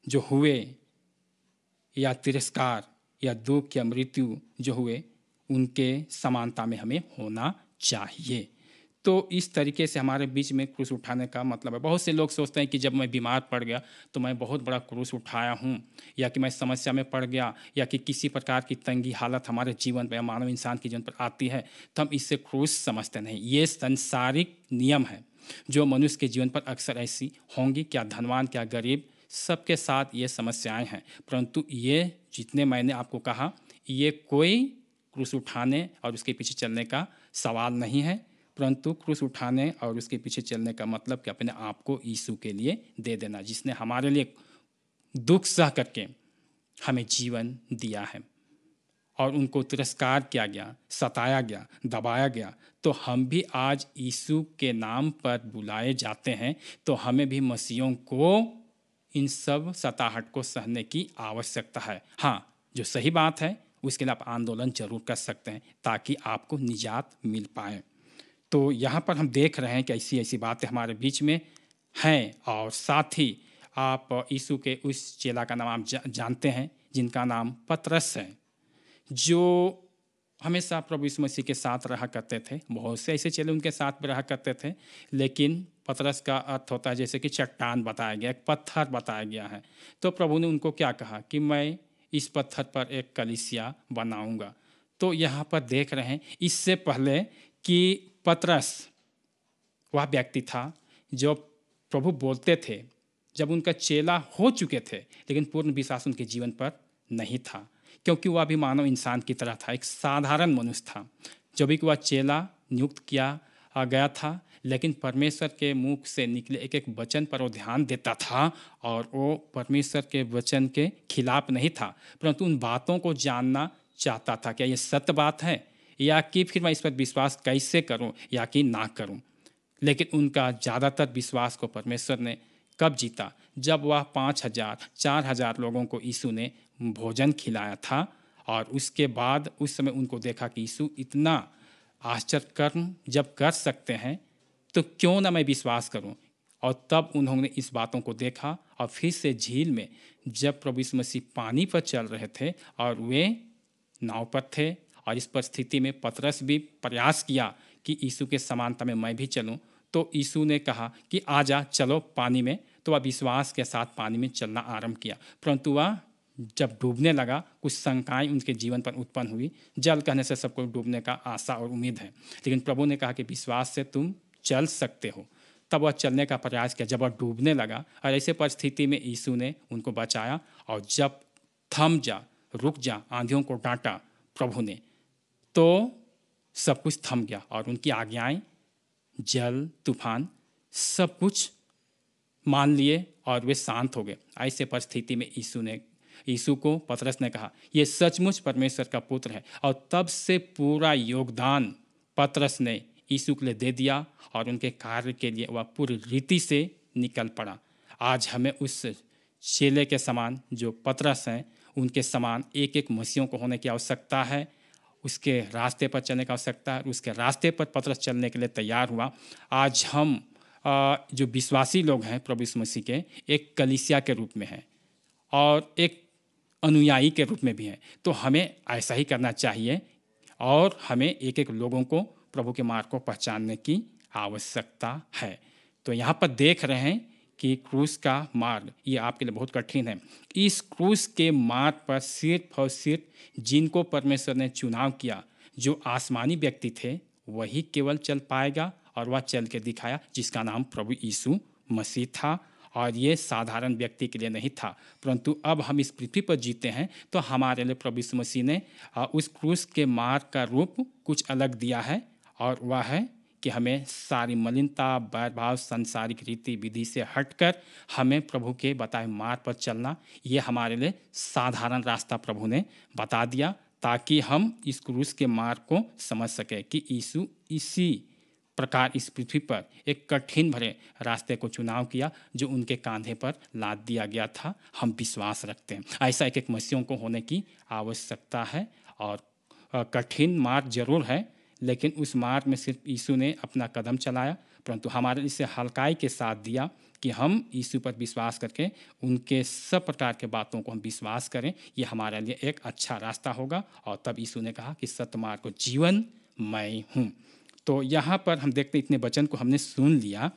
Speaker 4: जो हुए या तिरस्कार या दुख या मृत्यु जो हुए उनके समानता में हमें होना चाहिए। तो इस तरीके से हमारे बीच में क्रूस उठाने का मतलब है। बहुत से लोग सोचते हैं कि जब मैं बीमार पड़ गया तो मैं बहुत बड़ा क्रूस उठाया हूँ, या कि मैं समस्या में पड़ गया, या कि किसी प्रकार की तंगी हालत हमारे जीवन पर या मानव इंसान के जीवन पर आती है तो हम इससे क्रूस समझते नहीं। ये सांसारिक नियम है जो मनुष्य के जीवन पर अक्सर ऐसी होंगी, क्या धनवान क्या गरीब, सबके साथ ये समस्याएं हैं। परंतु ये जितने मैंने आपको कहा ये कोई क्रूस उठाने और उसके पीछे चलने का सवाल नहीं है, परंतु क्रूस उठाने और उसके पीछे चलने का मतलब कि अपने आप को यीशु के लिए दे देना, जिसने हमारे लिए दुख सह करके हमें जीवन दिया है और उनको तिरस्कार किया गया, सताया गया, दबाया गया, तो हम भी आज यीशु के नाम पर बुलाए जाते हैं, तो हमें भी मसीहों को इन सब सताहट को सहने की आवश्यकता है। हाँ, जो सही बात है उसके लिए आप आंदोलन जरूर कर सकते हैं ताकि आपको निजात मिल पाए। तो यहाँ पर हम देख रहे हैं कि ऐसी ऐसी बातें हमारे बीच में हैं, और साथ ही आप यीशु के उस चेला का नाम आप जानते हैं जिनका नाम पतरस है, जो हमेशा प्रभु यीशु मसीह के साथ रहा करते थे। बहुत से ऐसे चेले उनके साथ भी रहा करते थे, लेकिन पतरस का अर्थ होता है जैसे कि चट्टान बताया गया, एक पत्थर बताया गया है। तो प्रभु ने उनको क्या कहा कि मैं इस पत्थर पर एक कलीसिया बनाऊंगा। तो यहाँ पर देख रहे हैं इससे पहले कि पतरस वह व्यक्ति था जो प्रभु बोलते थे, जब उनका चेला हो चुके थे, लेकिन पूर्ण विश्वास उनके जीवन पर नहीं था, क्योंकि वह भी मानव इंसान की तरह था, एक साधारण मनुष्य था। जब भी वह चेला नियुक्त किया गया था, लेकिन परमेश्वर के मुख से निकले एक एक वचन पर वो ध्यान देता था, और वो परमेश्वर के वचन के खिलाफ नहीं था, परंतु उन बातों को जानना चाहता था, क्या ये सत्य बात है या कि फिर मैं इस पर विश्वास कैसे करूं या कि ना करूं। लेकिन उनका ज़्यादातर विश्वास को परमेश्वर ने कब जीता, जब वह 5,000 4,000 लोगों को यीशु ने भोजन खिलाया था, और उसके बाद उस समय उनको देखा कि यीशु इतना आश्चर्य कर्म जब कर सकते हैं तो क्यों ना मैं विश्वास करूं। और तब उन्होंने इस बातों को देखा, और फिर से झील में जब प्रभु यीशु मसीह पानी पर चल रहे थे और वे नाव पर थे, और इस परिस्थिति में पतरस भी प्रयास किया कि यीशु के समानता में मैं भी चलूं, तो यीशु ने कहा कि आजा चलो पानी में। तो वह विश्वास के साथ पानी में चलना आरंभ किया, परंतु वह जब डूबने लगा कुछ शंकाएं उनके जीवन पर उत्पन्न हुई। जल कहने से सबको डूबने का आशा और उम्मीद है, लेकिन प्रभु ने कहा कि विश्वास से तुम चल सकते हो। तब वह चलने का प्रयास किया, जब वह डूबने लगा, और ऐसे परिस्थिति में यीशु ने उनको बचाया, और जब थम जा, रुक जा, आंधियों को डांटा प्रभु ने, तो सब कुछ थम गया, और उनकी आज्ञाएं, जल, तूफान सब कुछ मान लिए और वे शांत हो गए। ऐसे परिस्थिति में यीशु को पतरस ने कहा ये सचमुच परमेश्वर का पुत्र है, और तब से पूरा योगदान पतरस ने यीशु के लिए दे दिया, और उनके कार्य के लिए वह पूरी रीति से निकल पड़ा। आज हमें उस चेले के समान जो पतरस हैं उनके समान एक एक मसीहों को होने की आवश्यकता है, उसके रास्ते पर चलने की आवश्यकता है। उसके रास्ते पर पतरस चलने के लिए तैयार हुआ। आज हम जो विश्वासी लोग हैं प्रभु यीशु मसीह के, एक कलीसिया के रूप में हैं और एक अनुयायी के रूप में भी हैं, तो हमें ऐसा ही करना चाहिए, और हमें एक एक लोगों को प्रभु के मार्ग को पहचानने की आवश्यकता है। तो यहाँ पर देख रहे हैं कि क्रूस का मार्ग ये आपके लिए बहुत कठिन है। इस क्रूस के मार्ग पर सिर्फ और सिर्फ जिनको परमेश्वर ने चुनाव किया, जो आसमानी व्यक्ति थे, वही केवल चल पाएगा, और वह चल के दिखाया, जिसका नाम प्रभु यीशु मसीह था। और ये साधारण व्यक्ति के लिए नहीं था, परंतु अब हम इस पृथ्वी पर जीते हैं तो हमारे लिए प्रभु यीशु मसीह ने उस क्रूस के मार्ग का रूप कुछ अलग दिया है, और वह है कि हमें सारी मलिनता, बैरभाव, सांसारिक रीति विधि से हटकर हमें प्रभु के बताए मार्ग पर चलना। ये हमारे लिए साधारण रास्ता प्रभु ने बता दिया, ताकि हम इस क्रूस के मार्ग को समझ सकें कि यीशु इसी प्रकार इस पृथ्वी पर एक कठिन भरे रास्ते को चुनाव किया, जो उनके कांधे पर लाद दिया गया था। हम विश्वास रखते हैं ऐसा एक मसीहों को होने की आवश्यकता है, और कठिन मार्ग जरूर है, लेकिन उस मार्ग में सिर्फ यीशु ने अपना कदम चलाया, परंतु हमारे इसे हल्काई के साथ दिया कि हम यीशु पर विश्वास करके उनके सब प्रकार के बातों को हम विश्वास करें। ये हमारे लिए एक अच्छा रास्ता होगा। और तब यीशु ने कहा कि सत्य मार्ग को जीवन मैं हूँ। तो यहाँ पर हम देखते इतने वचन को हमने सुन लिया,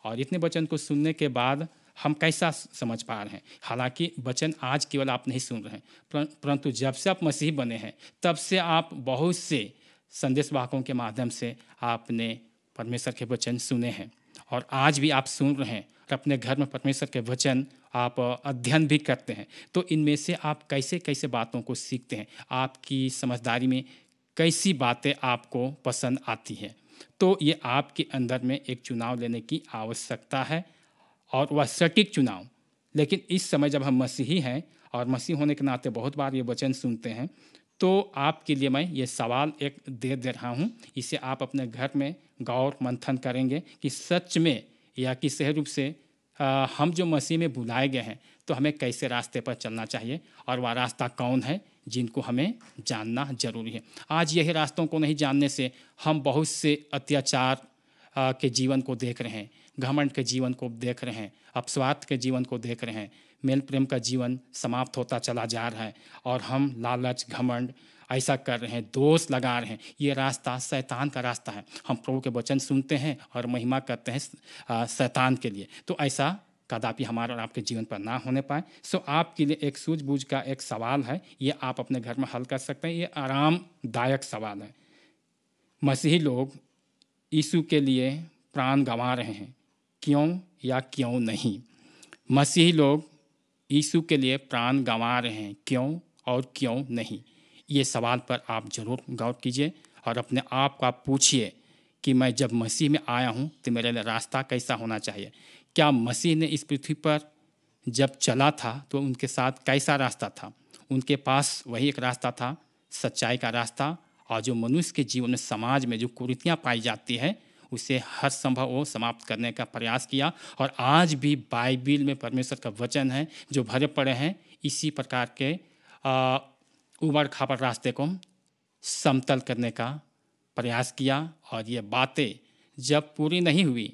Speaker 4: और इतने वचन को सुनने के बाद हम कैसा समझ पा रहे हैं। हालांकि वचन आज केवल आप नहीं सुन रहे हैं, परंतु जब से आप मसीह बने हैं तब से आप बहुत से संदेशवाहकों के माध्यम से आपने परमेश्वर के वचन सुने हैं, और आज भी आप सुन रहे हैं, और अपने घर में परमेश्वर के वचन आप अध्ययन भी करते हैं। तो इनमें से आप कैसे कैसे बातों को सीखते हैं, आपकी समझदारी में कैसी बातें आपको पसंद आती हैं। तो ये आपके अंदर में एक चुनाव लेने की आवश्यकता है, और वह सटीक चुनाव। लेकिन इस समय जब हम मसीही हैं और मसीह होने के नाते बहुत बार ये वचन सुनते हैं, तो आपके लिए मैं ये सवाल एक दे रहा हूँ। इसे आप अपने घर में गौर मंथन करेंगे कि सच में या कि सही रूप से हम जो मसीह में बुलाए गए हैं, तो हमें कैसे रास्ते पर चलना चाहिए, और वह रास्ता कौन है जिनको हमें जानना जरूरी है। आज यही रास्तों को नहीं जानने से हम बहुत से अत्याचार के जीवन को देख रहे हैं, घमंड के जीवन को देख रहे हैं, अपस्वार्थ के जीवन को देख रहे हैं, मेल प्रेम का जीवन समाप्त होता चला जा रहा है, और हम लालच घमंड ऐसा कर रहे हैं, दोष लगा रहे हैं। ये रास्ता शैतान का रास्ता है। हम प्रभु के वचन सुनते हैं और महिमा करते हैं शैतान के लिए। तो ऐसा कदापि हमारे और आपके जीवन पर ना होने पाए। सो आपके लिए एक सूझबूझ का एक सवाल है, ये आप अपने घर में हल कर सकते हैं। ये आरामदायक सवाल है। मसीही लोग यीशु के लिए प्राण गंवा रहे हैं, क्यों या क्यों नहीं? मसीही लोग यीशु के लिए प्राण गंवा रहे हैं, क्यों और क्यों नहीं? ये सवाल पर आप जरूर गौर कीजिए, और अपने आप को आप पूछिए कि मैं जब मसीह में आया हूँ तो मेरे लिए रास्ता कैसा होना चाहिए। क्या मसीह ने इस पृथ्वी पर जब चला था तो उनके साथ कैसा रास्ता था? उनके पास वही एक रास्ता था, सच्चाई का रास्ता, और जो मनुष्य के जीवन में समाज में जो कुरीतियाँ पाई जाती है उसे हर संभव वो समाप्त करने का प्रयास किया। और आज भी बाइबिल में परमेश्वर का वचन है जो भरे पड़े हैं इसी प्रकार के उबड़ खाबड़ रास्ते को समतल करने का प्रयास किया। और ये बातें जब पूरी नहीं हुई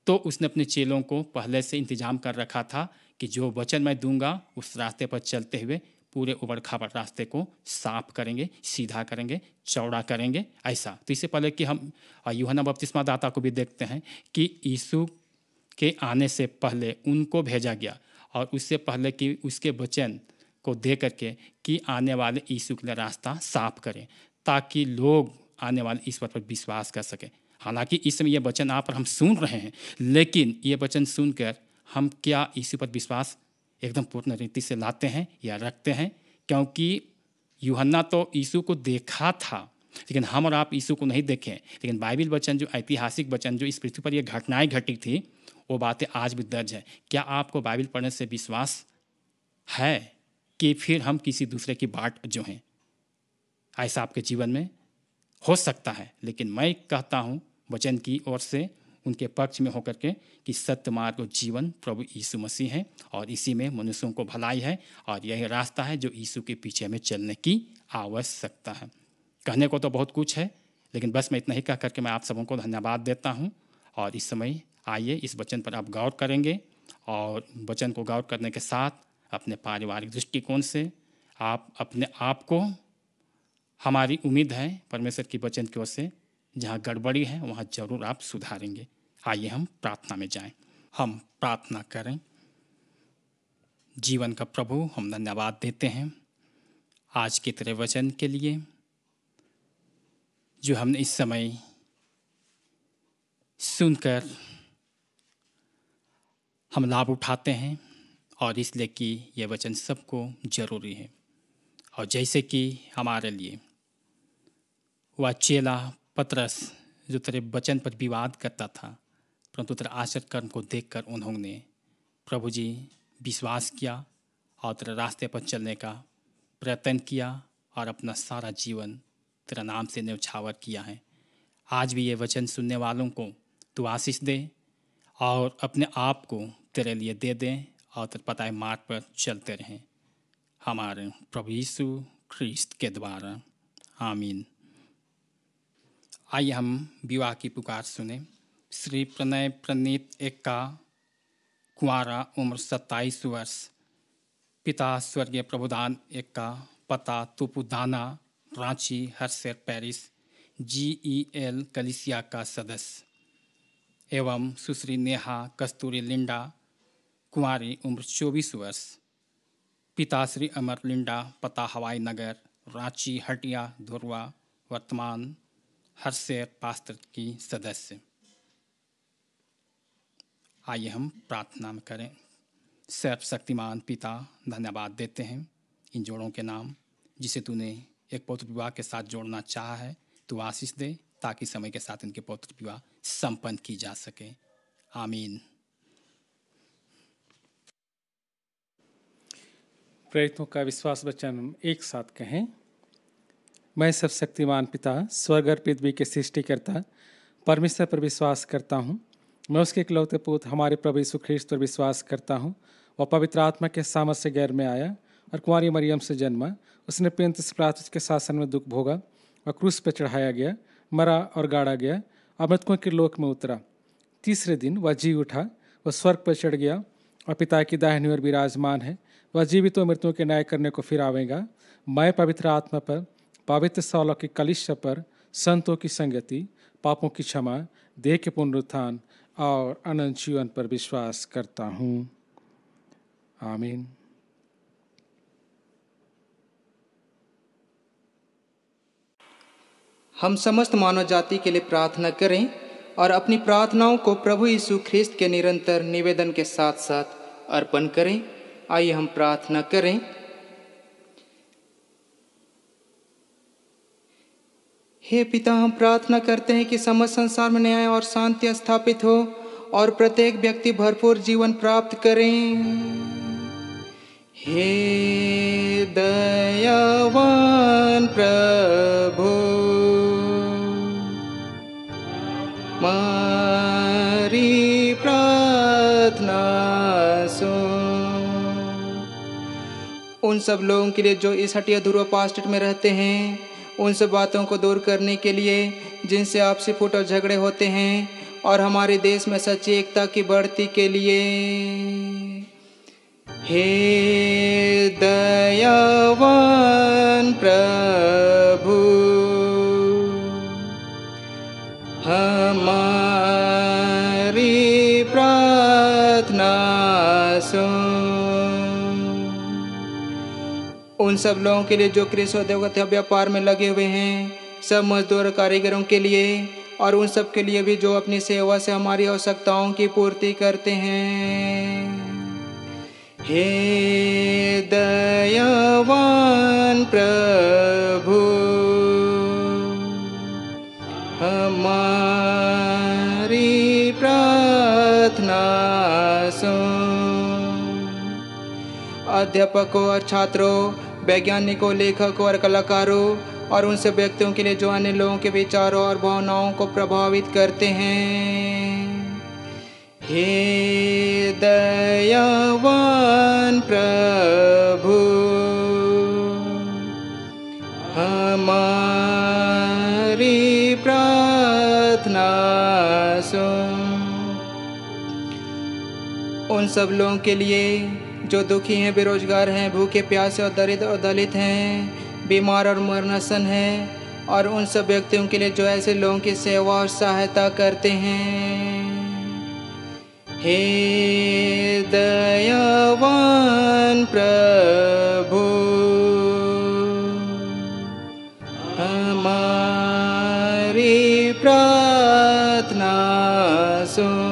Speaker 4: तो उसने अपने चेलों को पहले से इंतजाम कर रखा था कि जो वचन मैं दूंगा उस रास्ते पर चलते हुए पूरे उबड़ खाबड़ रास्ते को साफ करेंगे, सीधा करेंगे, चौड़ा करेंगे। ऐसा तो इससे पहले कि हम यूहन्ना बपतिस्मा दाता को भी देखते हैं कि यीशु के आने से पहले उनको भेजा गया, और उससे पहले कि उसके वचन को दे करके कि आने वाले यीशु के लिए रास्ता साफ करें, ताकि लोग आने वाले ईश्वर पर विश्वास कर सकें। हालांकि इस समय ये वचन आप और हम सुन रहे हैं, लेकिन ये वचन सुनकर हम क्या यीशु पर विश्वास एकदम पूर्ण रीति से लाते हैं या रखते हैं? क्योंकि यूहन्ना तो यीशु को देखा था, लेकिन हम और आप यीशु को नहीं देखें। लेकिन बाइबिल वचन, जो ऐतिहासिक वचन, जो इस पृथ्वी पर ये घटनाएं घटी थी, वो बातें आज भी दर्ज है। क्या आपको बाइबिल पढ़ने से विश्वास है कि फिर हम किसी दूसरे की बाट जो हैं? ऐसा आपके जीवन में हो सकता है, लेकिन मैं कहता हूँ वचन की ओर से, उनके पक्ष में होकर के, कि सत्य मार्ग और जीवन प्रभु यीशु मसीह है, और इसी में मनुष्यों को भलाई है, और यही रास्ता है जो यीशु के पीछे में चलने की आवश्यकता है। कहने को तो बहुत कुछ है, लेकिन बस मैं इतना ही कह करके मैं आप सबों को धन्यवाद देता हूँ। और इस समय आइए इस वचन पर आप गौर करेंगे, और वचन को गौर करने के साथ अपने पारिवारिक दृष्टिकोण से आप अपने आप को, हमारी उम्मीद है परमेश्वर की वचन की ओर से, जहाँ गड़बड़ी है वहाँ जरूर आप सुधारेंगे। आइए हम प्रार्थना में जाएं। हम प्रार्थना करें। जीवन का प्रभु, हम धन्यवाद देते हैं आज के तेरे वचन के लिए जो हमने इस समय सुनकर हम लाभ उठाते हैं, और इसलिए कि यह वचन सबको जरूरी है। और जैसे कि हमारे लिए वह चेला पतरस जो तेरे वचन पर विवाद करता था, परंतु तेरे आश्चर्य कर्म को देखकर उन्होंने प्रभु जी विश्वास किया और तेरे रास्ते पर चलने का प्रयत्न किया और अपना सारा जीवन तेरा नाम से न्यौछावर किया है। आज भी ये वचन सुनने वालों को तू आशीष दे और अपने आप को तेरे लिए दे दे और तेरे बताए मार्ग पर चलते रहें, हमारे प्रभु यीशु ख्रिस्त के द्वारा, आमीन। आइए हम विवाह की पुकार सुने। श्री प्रणय प्रणीत एक्का, कुंवारा, उम्र 27 वर्ष, पिता स्वर्गीय प्रभुदान एक्का, पता तुपुदाना, रांची, हर्षेर, पेरिस, GEL कलिसिया का सदस्य, एवं सुश्री नेहा कस्तूरी लिंडा, कुंवारी, उम्र 24 वर्ष, पिता श्री अमर लिंडा, पता हवाई नगर, रांची, हटिया, धुरवा, वर्तमान हर्षेर पास्टर की सदस्य। आइए हम प्रार्थना में करें। सर्वशक्तिमान पिता, धन्यवाद देते हैं इन जोड़ों के नाम जिसे तूने एक पवित्र विवाह के साथ जोड़ना चाहा है। तू आशीष दे ताकि समय के साथ इनके पवित्र विवाह संपन्न की जा सके, आमीन।
Speaker 1: प्रेरितों का विश्वास वचन एक साथ कहें। मैं सर्वशक्तिमान पिता, स्वर्ग और पृथ्वी के सृष्टिकर्ता परमेश्वर पर विश्वास करता हूँ। मैं उसके इकलौते पुत्र हमारे प्रभु यीशु ख्रिस्त पर विश्वास करता हूँ। वह पवित्र आत्मा के सामर्थ्य से गैर में आया और कुंवारी मरियम से जन्मा। उसने पुण्य पिलातुस के शासन में दुख भोगा और क्रूस पर चढ़ाया गया, मरा और गाड़ा गया और मृतकों के लोक में उतरा। तीसरे दिन वह जी उठा, वह स्वर्ग पर चढ़ गया और पिता की दाहिनी ओर विराजमान है। वह जीवितों मृतों के न्याय करने को फिर आवेगा। मैं पवित्र आत्मा पर, पवित्र सौलों की कलिसिया पर, संतों की संगति, पापों की क्षमा, देह के पुनरुत्थान और अनंत जीवन पर विश्वास करता हूँ, आमीन।
Speaker 5: हम समस्त मानव जाति के लिए प्रार्थना करें और अपनी प्रार्थनाओं को प्रभु यीशु ख्रिस्त के निरंतर निवेदन के साथ साथ अर्पण करें। आइए हम प्रार्थना करें। हे पिता, हम प्रार्थना करते हैं कि समस्त संसार में न्याय और शांति स्थापित हो और प्रत्येक व्यक्ति भरपूर जीवन प्राप्त करें। हे दयावान प्रभु, हमारी प्रार्थना सुन। उन सब लोगों के लिए जो इस हटिया ध्रुव पास्टेट में रहते हैं, उन सब बातों को दूर करने के लिए जिनसे आपसी फुट और झगड़े होते हैं, और हमारे देश में सच्ची एकता की बढ़ती के लिए। हे दयावान प्रभु, हमारी प्रार्थना सुन। उन सब लोगों के लिए जो कृषि उद्योग व्यापार में लगे हुए हैं, सब मजदूर कारीगरों के लिए, और उन सब के लिए भी जो अपनी सेवा से हमारी आवश्यकताओं की पूर्ति करते हैं। हे दयावान प्रभु, हमारी प्रार्थना सुन। अध्यापकों और छात्रों, वैज्ञानिकों, लेखकों और कलाकारों, और उन सब व्यक्तियों के लिए जो अन्य लोगों के विचारों और भावनाओं को प्रभावित करते हैं। हे दयावान प्रभु, हमारी प्रार्थना सुन। उन सब लोगों के लिए जो दुखी हैं, बेरोजगार हैं, भूखे प्यासे और दरिद्र और दलित हैं, बीमार और मरनसन हैं, और उन सब व्यक्तियों के लिए जो ऐसे लोगों की सेवा और सहायता करते हैं। हे दयावान प्रभु हमारी प्रार्थना सुन।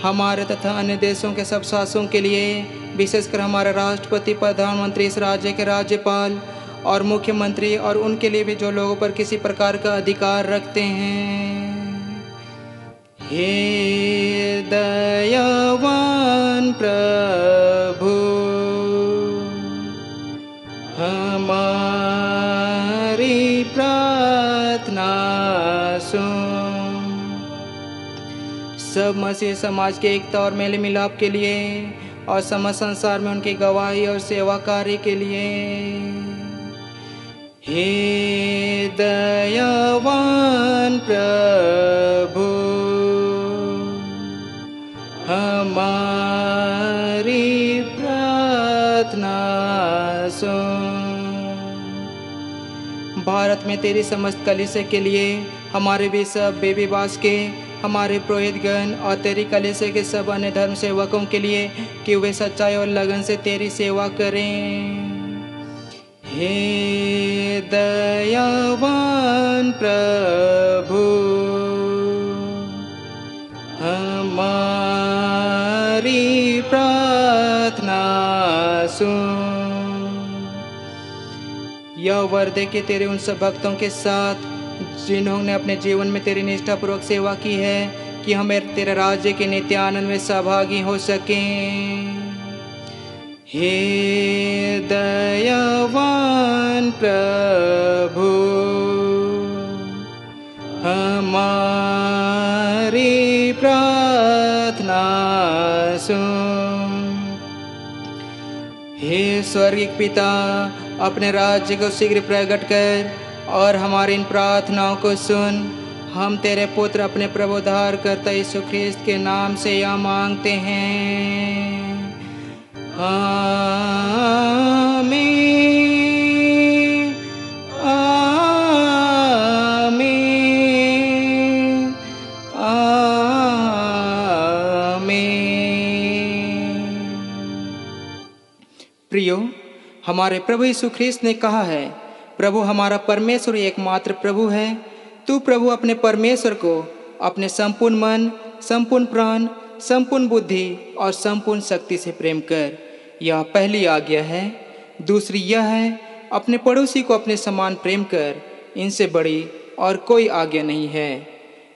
Speaker 5: हमारे तथा अन्य देशों के सब शासकों के लिए, विशेषकर हमारे राष्ट्रपति, प्रधानमंत्री, इस राज्य के राज्यपाल और मुख्यमंत्री और उनके लिए भी जो लोगों पर किसी प्रकार का अधिकार रखते हैं, हे दयावान प्रभु हमारी प्रार्थना सुन। सब मसीह समाज के एकता और मेल मिलाप के लिए और समस्त संसार में उनकी गवाही और सेवा कार्य के लिए, हे दयावान प्रभु हमारी प्रार्थना सुन। भारत में तेरी समस्त कलीसिया के लिए, हमारे भी सब बेबीबास के, हमारे पुरोहितगण और तेरी कलीसिया के सब अन्य धर्म सेवकों के लिए कि वे सच्चाई और लगन से तेरी सेवा करें, हे दयावान प्रभु हमारी प्रार्थना सुन। यह वर दे कि तेरे उन सब भक्तों के साथ जिन्होंने अपने जीवन में तेरी निष्ठापूर्वक सेवा की है, कि हमें तेरे राज्य के नित्य आनंद में सहभागी हो सकें, हे दयावान प्रभु हमारी प्रार्थना सुन। हे स्वर्गीय पिता, अपने राज्य को शीघ्र प्रकट कर और हमारी इन प्रार्थनाओं को सुन। हम तेरे पुत्र अपने प्रभु उद्धारकर्ता यीशु ख्रिस्त के नाम से यह मांगते हैं, आमीन आमीन आमीन। प्रियो, हमारे प्रभु यीशु ख्रिस्त ने कहा है, प्रभु हमारा परमेश्वर एकमात्र प्रभु है। तू प्रभु अपने परमेश्वर को अपने संपूर्ण मन, संपूर्ण प्राण, संपूर्ण बुद्धि और संपूर्ण शक्ति से प्रेम कर। यह पहली आज्ञा है। दूसरी यह है, अपने पड़ोसी को अपने समान प्रेम कर। इनसे बड़ी और कोई आज्ञा नहीं है।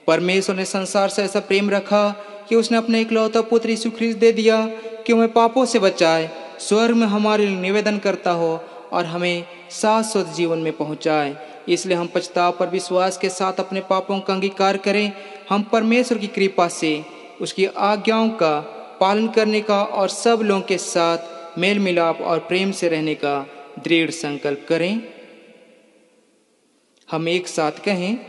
Speaker 5: परमेश्वर ने संसार से ऐसा प्रेम रखा कि उसने अपने इकलौता पुत्र यीशु ख्रिस्त दे दिया कि हमें पापों से बचाए, स्वर्ग में हमारे लिए निवेदन करता हो और हमें शाश्वत जीवन में पहुंचाए। इसलिए हम पछताव पर विश्वास के साथ अपने पापों का अंगीकार करें। हम परमेश्वर की कृपा से उसकी आज्ञाओं का पालन करने का और सब लोगों के साथ मेल मिलाप और प्रेम से रहने का दृढ़ संकल्प करें। हम एक साथ कहें,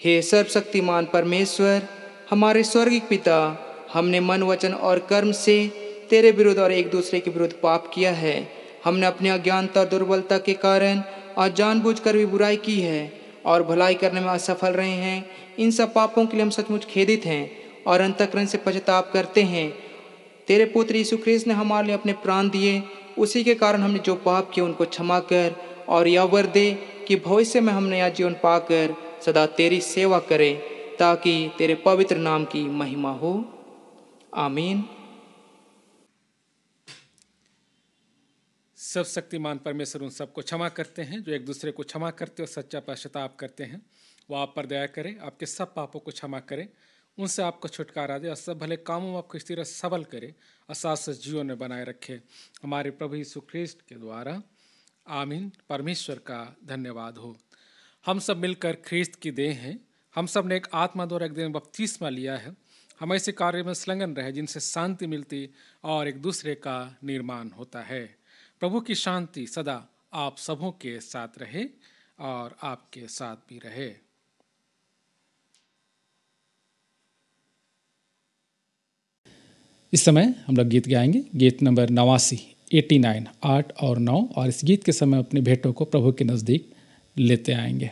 Speaker 5: हे सर्वशक्तिमान परमेश्वर, हमारे स्वर्गीय पिता, हमने मन, वचन और कर्म से तेरे विरुद्ध और एक दूसरे के विरुद्ध पाप किया है। हमने अपनी अज्ञानता और दुर्बलता के कारण और जानबूझकर भी बुराई की है और भलाई करने में असफल रहे हैं। इन सब पापों के लिए हम सचमुच खेदित हैं और अंतःकरण से पश्चाताप करते हैं। तेरे पुत्र यीशु ख्रिस्त ने हमारे लिए अपने प्राण दिए। उसी के कारण हमने जो पाप किए उनको क्षमा कर और यह वर दे कि भविष्य में हम नया जीवन पाकर सदा तेरी सेवा करें, ताकि तेरे पवित्र नाम की महिमा हो। आमीन।
Speaker 1: सब शक्तिमान परमेश्वर उन सबको क्षमा करते हैं जो एक दूसरे को क्षमा करते और सच्चा पश्चाताप करते हैं। वो आप पर दया करें, आपके सब पापों को क्षमा करें, उनसे आपको छुटकारा दे और सब भले कामों में आपको स्थिर सबल करे और शाश्वत जीवन में बनाए रखे, हमारे प्रभु यीशु ख्रिस्त के द्वारा। आमीन। परमेश्वर का धन्यवाद हो। हम सब मिलकर ख्रिस्त की देह हैं। हम सब ने एक आत्मा द्वारा एक दिन बपतिस्मा लिया है। हम ऐसे कार्य में संलग्न रहे जिनसे शांति मिलती और एक दूसरे का निर्माण होता है। प्रभु की शांति सदा आप सबों के साथ रहे और आपके साथ भी रहे। इस समय हम लोग गीत गाएंगे, गीत नंबर 89, 89, 8 और 9, और इस गीत के समय अपने भेंटों को प्रभु के नज़दीक लेते आएंगे।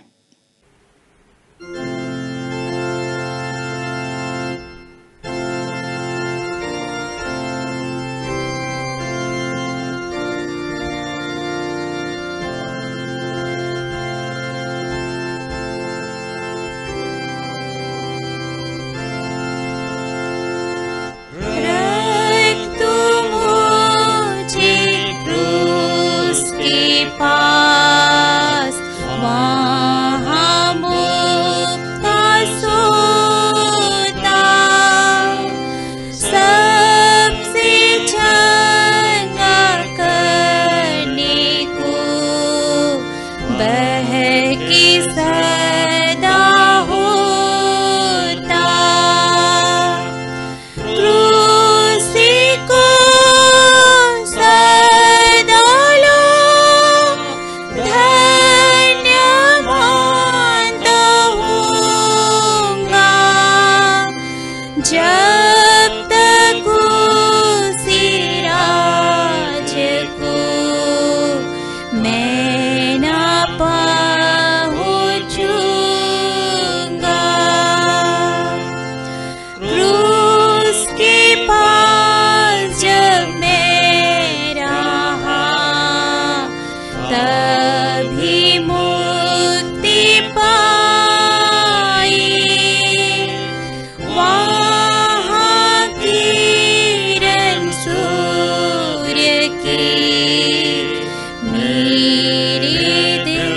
Speaker 2: मेरे दिल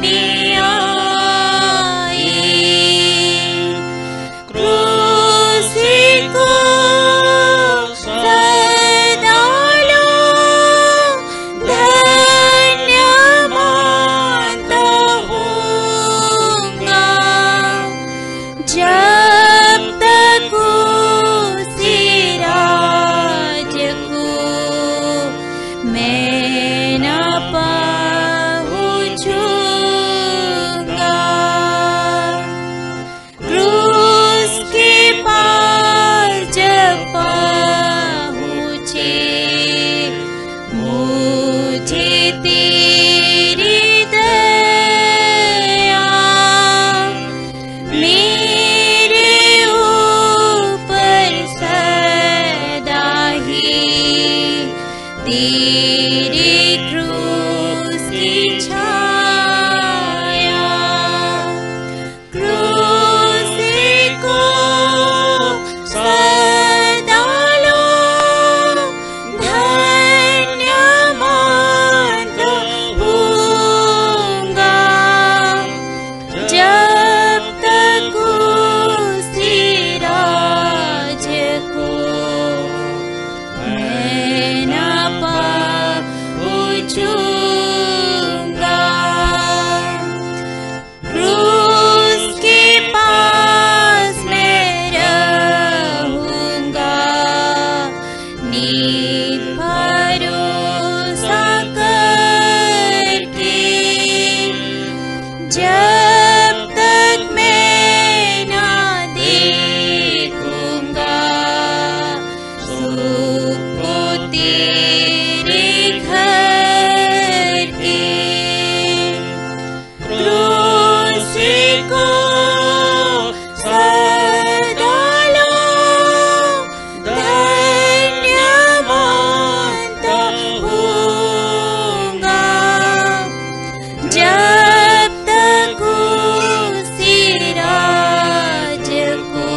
Speaker 2: में आए। क्रूस को सदा लो धन्य मानता हूँगा, जब तक उसी राज को मैं न पहुँचूंगा। क्रूस के पास जब पहुँचे मुझे तेरी दया मेरे ऊपर सदा ही तेरे क्रूस की छाया। क्रूस को सदा लो धन्य मानता हूँगा, जब तक उसी राज को मैं न पहुँचूंगा। क्रूस के पास मैं रहूँगा, नीत भरोसा करके, जब तक मैं न देखूँगा सुख को तेरे घर के। क्रूस को सदा लो धन्य मानता हूँगा, जब तक उसी राज को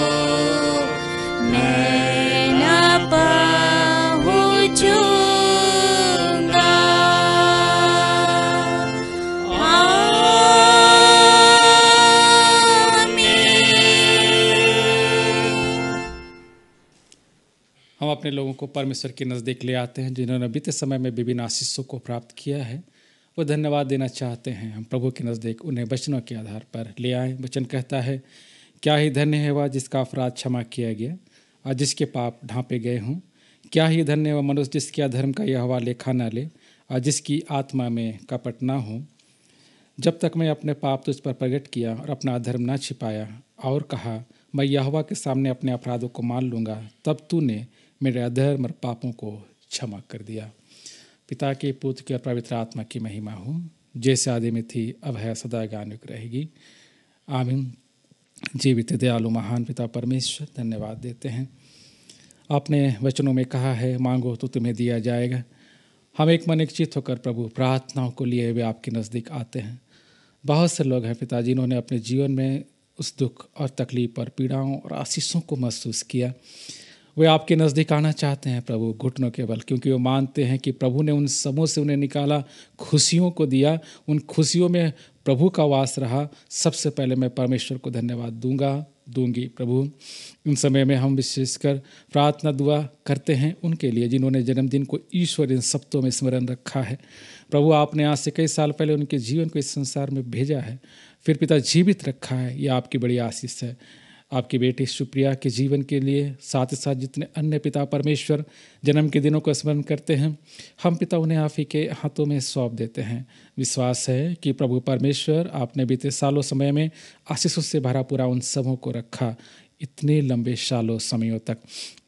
Speaker 2: मैं न पहुँचूंगा। आमीन।
Speaker 1: हम अपने लोगों को परमेश्वर के नज़दीक ले आते हैं, जिन्होंने बीते समय में विभिन्न आशीषों को प्राप्त किया है। वो धन्यवाद देना चाहते हैं। हम प्रभु के नज़दीक उन्हें वचनों के आधार पर ले आए। वचन कहता है, क्या ही धन्य है वह जिसका अपराध क्षमा किया गया और जिसके पाप ढांपे गए हों। क्या ही धन्य है वह मनुष्य जिसके अधर्म का यहोवा लेखा न ले और जिसकी आत्मा में कपट ना हो। जब तक मैं अपने पाप तुझ पर प्रकट किया और अपना अधर्म ना छिपाया और कहा मैं यहोवा के सामने अपने अपराधों को मान लूँगा, तब तूने मेरे अधर्म और पापों को क्षमा कर दिया। पिता के, पुत्र के और पवित्र आत्मा की महिमा हो, जैसे आदि में थी अब है सदा गानुक रहेगी। आमीन। जीवित दयालु महान पिता परमेश्वर, धन्यवाद देते हैं। आपने वचनों में कहा है, मांगो तो तुम्हें दिया जाएगा। हम एक मन एक चित्त होकर प्रभु प्रार्थनाओं को लिए हुए आपके नज़दीक आते हैं। बहुत से लोग हैं पिता, जिन्होंने अपने जीवन में उस दुख और तकलीफ और पीड़ाओं और आशीषों को महसूस किया। वे आपके नज़दीक आना चाहते हैं प्रभु घुटनों के बल, क्योंकि वो मानते हैं कि प्रभु ने उन समों से उन्हें निकाला, खुशियों को दिया, उन खुशियों में प्रभु का वास रहा। सबसे पहले मैं परमेश्वर को धन्यवाद दूंगी प्रभु। इन समय में हम विशेषकर प्रार्थना दुआ करते हैं उनके लिए जिन्होंने जन्मदिन को ईश्वर इन सप्तों में स्मरण रखा है। प्रभु आपने आज से कई साल पहले उनके जीवन को इस संसार में भेजा है, फिर पिता जीवित रखा है। ये आपकी बड़ी आशीष है। आपकी बेटी सुप्रिया के जीवन के लिए, साथ ही साथ जितने अन्य पिता परमेश्वर जन्म के दिनों को स्मरण करते हैं, हम पिता उन्हें आप ही के हाथों में सौंप देते हैं। विश्वास है कि प्रभु परमेश्वर आपने बीते सालों समय में आशीषों से भरा पूरा उन सबों को रखा, इतने लंबे सालों समयों तक।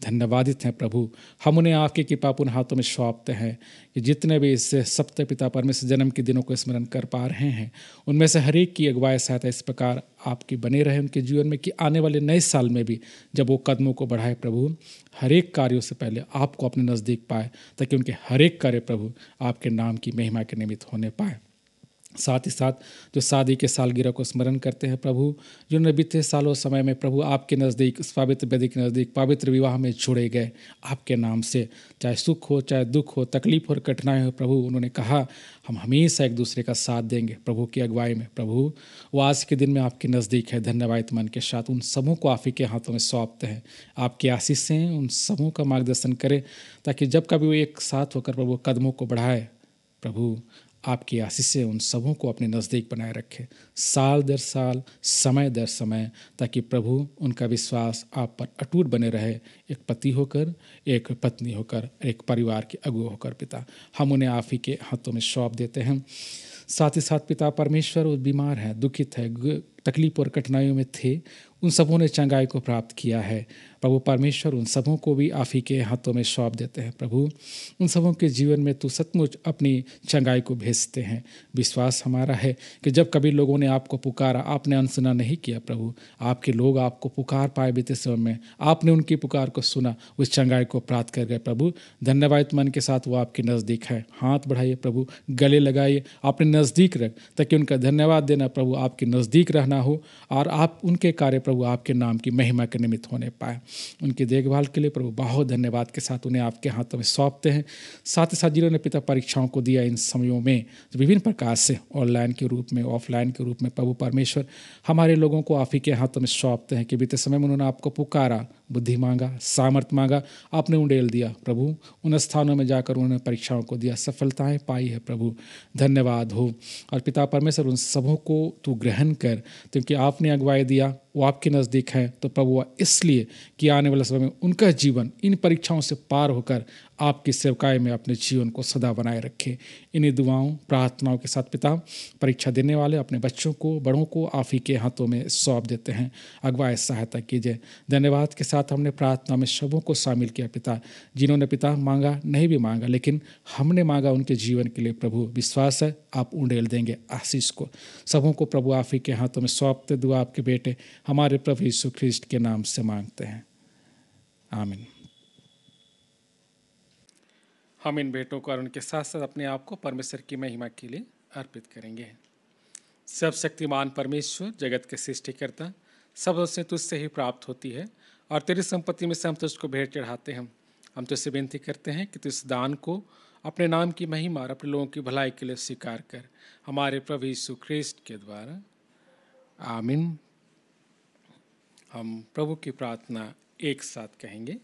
Speaker 1: धन्यवादित हैं प्रभु। हम उन्हें आपके कृपापूर्ण हाथों में सौंपते हैं कि जितने भी इससे सप्त पिता परमेश्वर जन्म के दिनों को स्मरण कर पा रहे हैं, उनमें से हर एक की अगुवाई सहायता इस प्रकार आपकी बने रहे उनके जीवन में कि आने वाले नए साल में भी जब वो कदमों को बढ़ाए प्रभु, हर एक कार्यों से पहले आपको अपने नज़दीक पाए, ताकि उनके हर एक कार्य प्रभु आपके नाम की महिमा के निमित्त होने पाए। साथ ही साथ जो शादी के सालगिरह को स्मरण करते हैं प्रभु, जिन्होंने बीते सालों समय में प्रभु आपके नज़दीक, उस पवित्र वेदी के नज़दीक पवित्र विवाह में जुड़े गए आपके नाम से, चाहे सुख हो चाहे दुख हो, तकलीफ और कठिनाई हो प्रभु, उन्होंने कहा हम हमेशा एक दूसरे का साथ देंगे प्रभु की अगुवाई में। प्रभु वो आज के दिन में आपके नज़दीक है। धन्यवाद मन के साथ उन सबों को आप ही के हाथों में सौंपते हैं। आपकी आशीषें उन सबों का मार्गदर्शन करें, ताकि जब कभी वो एक साथ होकर प्रभु कदमों को बढ़ाए, प्रभु आपकी आशीष से उन सबों को अपने नज़दीक बनाए रखे, साल दर साल, समय दर समय, ताकि प्रभु उनका विश्वास आप पर अटूट बने रहे, एक पति होकर, एक पत्नी होकर, एक परिवार के अगुआ होकर। पिता, हम उन्हें आप ही के हाथों में सौंप देते हैं। साथ ही साथ पिता परमेश्वर, वो बीमार है, दुखित है, तकलीफ और कठिनाइयों में थे, उन सबों ने चंगाई को प्राप्त किया है। प्रभु परमेश्वर, उन सबों को भी आप ही के हाथों में सौंप देते हैं। प्रभु, उन सबों के जीवन में तू सचमुच अपनी चंगाई को भेजते हैं। विश्वास हमारा है कि जब कभी लोगों ने आपको पुकारा, आपने अनसुना नहीं किया प्रभु। आपके लोग आपको पुकार पाए बीते समय में, आपने उनकी पुकार को सुना, उस चंगाई को प्राप्त कर गए प्रभु। धन्यवाद मन के साथ वो आपके नज़दीक है। हाथ बढ़ाइए प्रभु, गले लगाइए, अपने नज़दीक रख, ताकि उनका धन्यवाद देना प्रभु आपके नज़दीक रहना हो, और आप उनके कार्य प्रभु आपके नाम की महिमा के निमित्त होने पाए। उनकी देखभाल के लिए प्रभु बहुत धन्यवाद के साथ उन्हें आपके हाथों में सौंपते हैं। साथ ही साथ जिन्होंने पिता परीक्षाओं को दिया इन समयों में, विभिन्न प्रकार से ऑनलाइन के रूप में, ऑफलाइन के रूप में, प्रभु परमेश्वर हमारे लोगों को आप ही के हाथों में सौंपते हैं कि बीते समय में उन्होंने आपको पुकारा, बुद्धि मांगा, सामर्थ्य मांगा, आपने उंडेल दिया प्रभु। उन स्थानों में जाकर उन्होंने परीक्षाओं को दिया, सफलताएं पाई है प्रभु। धन्यवाद हो। और पिता परमेश्वर, उन सबों को तू ग्रहण कर, क्योंकि आपने अगुवाई दिया, वो आपके नज़दीक है, तो प्रभु इसलिए कि आने वाले समय में उनका जीवन इन परीक्षाओं से पार होकर आपकी सेवकाई में अपने जीवन को सदा बनाए रखे। इन्हीं दुआओं प्रार्थनाओं के साथ पिता, परीक्षा देने वाले अपने बच्चों को, बड़ों को आप ही के हाथों में सौंप देते हैं। अगुवाई सहायता कीजिए। धन्यवाद के साथ हमने प्रार्थना में सबों को शामिल किया पिता, जिन्होंने पिता मांगा, नहीं भी मांगा, लेकिन हमने मांगा उनके जीवन के लिए प्रभु। विश्वास है आप उंडेल देंगे आशीष को। सबों को प्रभु आप ही के हाथों में सौंपते दुआ आपके बेटे हमारे प्रभु यीशु ख्रिस्ट के नाम से मांगते हैं, आमीन। हम इन बेटों को और उनके साथ साथ अपने आप को परमेश्वर की महिमा के लिए अर्पित करेंगे। सब शक्तिमान परमेश्वर, जगत के सृष्टिकर्ता, सब से तुझसे ही प्राप्त होती है और तेरी संपत्ति में से हम तुझको भेंट चढ़ाते हैं। हम तुझसे विनती करते हैं कि तू इस दान को अपने नाम की महिमा और अपने लोगों की भलाई के लिए स्वीकार कर, हमारे प्रभु यीशु ख्रिस्ट के द्वारा, आमीन। हम प्रभु की प्रार्थना एक साथ कहेंगे।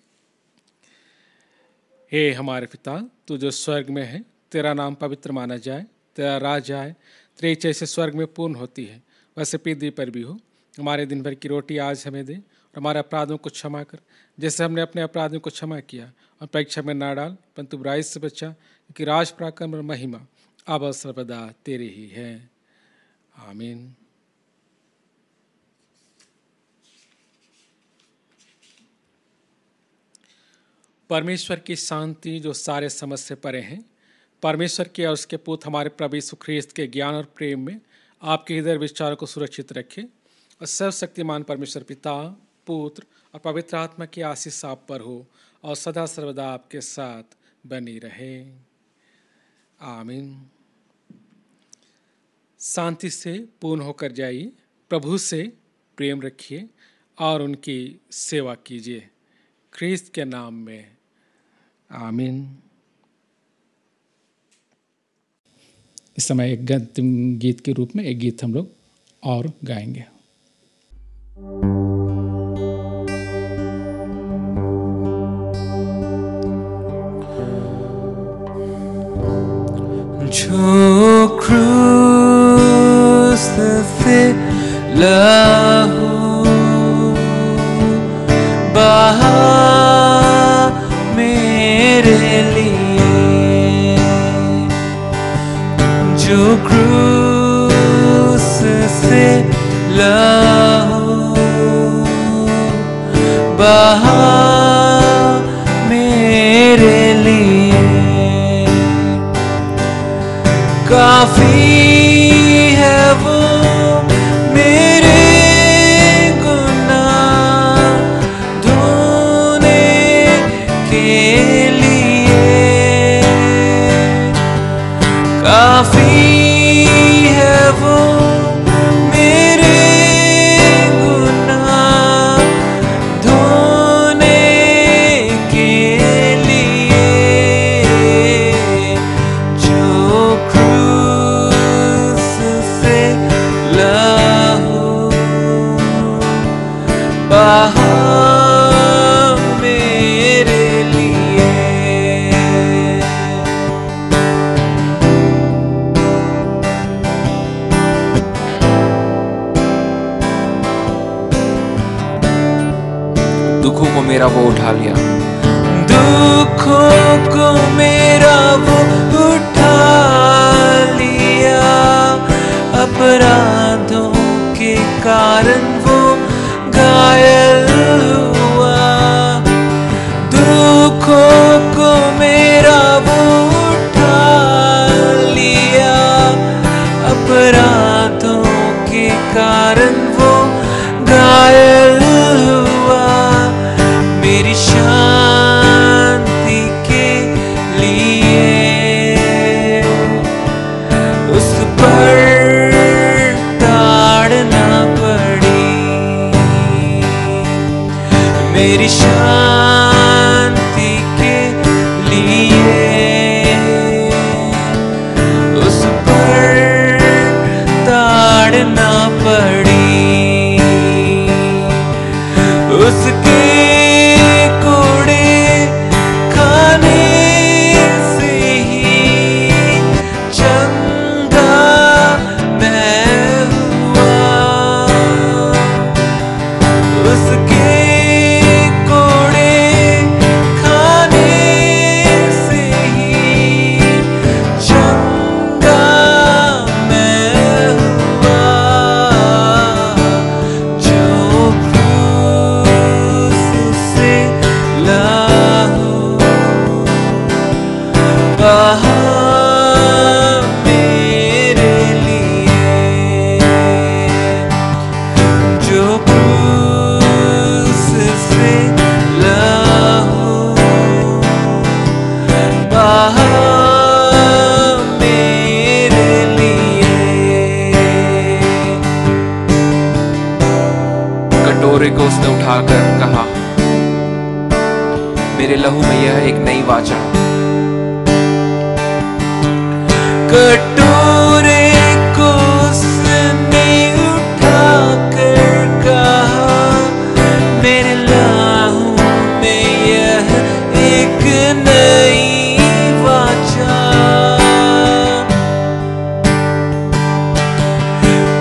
Speaker 1: हे हमारे पिता, तू जो स्वर्ग में है, तेरा नाम पवित्र माना जाए, तेरा राज आए, तेरी इच्छा जैसे स्वर्ग में पूर्ण होती है वैसे पृथ्वी पर भी हो। हमारे दिन भर की रोटी आज हमें दे, और हमारे अपराधों को क्षमा कर जैसे हमने अपने अपराधियों को क्षमा किया, और परीक्षा में ना डाल परंतु बुराई से बचा, क्योंकि राज, पराक्रम और महिमा अब और सर्वदा तेरे ही है, आमीन। परमेश्वर की शांति जो सारे समझ से परे हैं, परमेश्वर के और उसके पुत्र हमारे प्रभु यीशु ख्रिस्त के ज्ञान और प्रेम में आपके हृदय विचारों को सुरक्षित रखे, और सर्वशक्तिमान परमेश्वर पिता, पुत्र और पवित्र आत्मा की आशीष आप पर हो और सदा सर्वदा आपके साथ बनी रहे, आमीन। शांति से पूर्ण होकर जाइए, प्रभु से प्रेम रखिए और उनकी सेवा कीजिए, ख्रिस्त के नाम में, आमीन। इस समय एक गीत के रूप में एक गीत हम लोग और गाएंगे।
Speaker 2: जो क्रूस पे लहू बहा मेरे लिए, जो क्रूस से लहू बहा मेरे लिए, काफी है वो मेरे गुनाह धोने के लिए, काफी है
Speaker 6: दुखों को मेरा वो उठा लिया,
Speaker 2: दुखों को मेरा वो उठा लिया, अपराधों के कारण वो घायल हुआ। दुखों को मेरा वो उठा लिया, अपराधों के कारण वो घायल हुआ। मेरी शांति के लिए उस पर ताड़ना पड़ी, मेरी शांति के लिए उस पर ताड़ना पड़ी। उसके कोड़े खाने से ही चंगा मैं हुआ। उसके कोड़े खाने से ही चंगा मैं हुआ। जो क्रूस से लहू बहा मेरे लिए, जो क्रूस से लहू बहा मेरे लिए।
Speaker 6: कटोरे को उसने उठाकर कहा, मेरे लहू में यह एक नई वाचा।
Speaker 2: कटोरे को उसने उठाकर कहा, मेरे लहू में यह एक नई वाचा।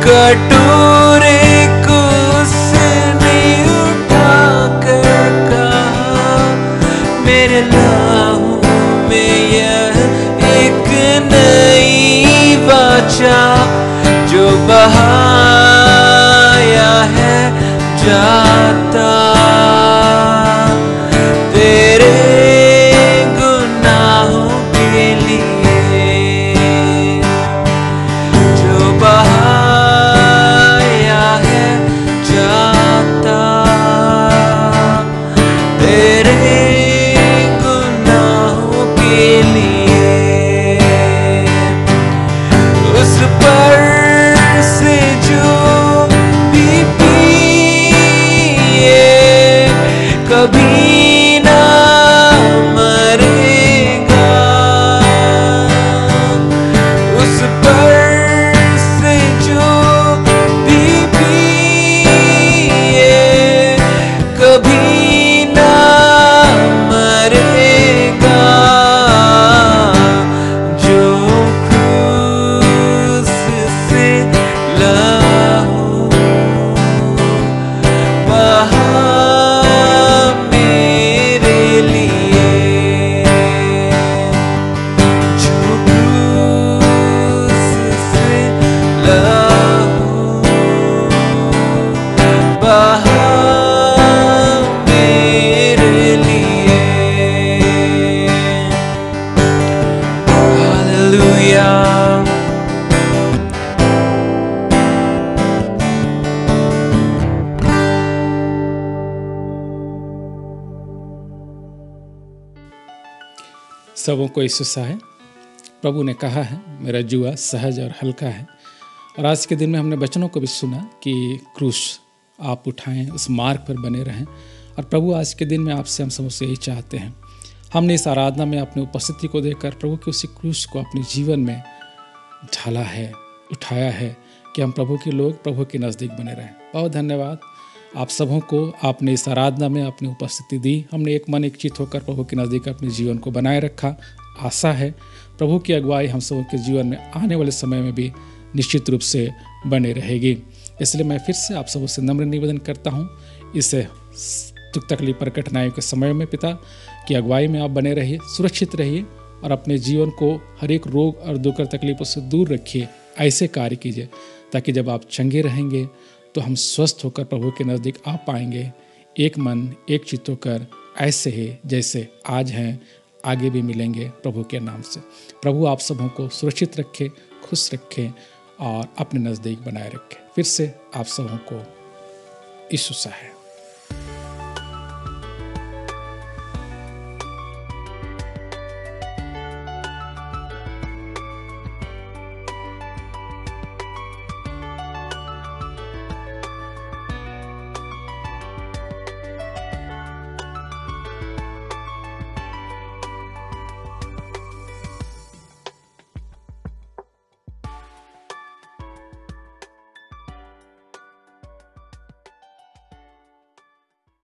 Speaker 2: कटोरे को उसने उठाकर कहा, मेरे लहू में यह एक नई वाचा। जो बहाया है जाता तेरे गुनाहों के लिए, जो बहाया है जाता तेरे गुनाहों के लिए। उस पर से जो भी पिए कभी ना मरेगा। उस पर से जो भी पिए कभी ना मरेगा। जो क्रूस से लहू बहा मेरे लिए, जो क्रूस से लहू बहा मेरे लिए। हालेलुया।
Speaker 1: सबों को यीशु है। प्रभु ने कहा है मेरा जुआ सहज और हल्का है। और आज के दिन में हमने वचनों को भी सुना कि क्रूस आप उठाएं, उस मार्ग पर बने रहें। और प्रभु आज के दिन में आपसे हम सबसे यही चाहते हैं। हमने इस आराधना में अपनी उपस्थिति को देखकर प्रभु के उसी क्रूस को अपने जीवन में ढाला है, उठाया है कि हम प्रभु के लोग प्रभु के नज़दीक बने रहें। बहुत धन्यवाद आप सबों को। आपने इस आराधना में अपनी उपस्थिति दी। हमने एक मन एक चित होकर प्रभु के नज़दीक अपने जीवन को बनाए रखा। आशा है प्रभु की अगुवाई हम सबों के जीवन में आने वाले समय में भी निश्चित रूप से बने रहेगी। इसलिए मैं फिर से आप सबों से नम्र निवेदन करता हूँ, इस दुख तकलीफ और कठिनाइयों के समय में पिता की अगुवाई में आप बने रहिए, सुरक्षित रहिए और अपने जीवन को हर एक रोग और दुख और तकलीफों से दूर रखिए। ऐसे कार्य कीजिए ताकि जब आप चंगे रहेंगे तो हम स्वस्थ होकर प्रभु के नज़दीक आ पाएंगे, एक मन एक चित्त होकर, ऐसे ही जैसे आज हैं आगे भी मिलेंगे प्रभु के नाम से। प्रभु आप सबों को सुरक्षित रखे, खुश रखे और अपने नज़दीक बनाए रखे। फिर से आप सबों को यीशु मसीह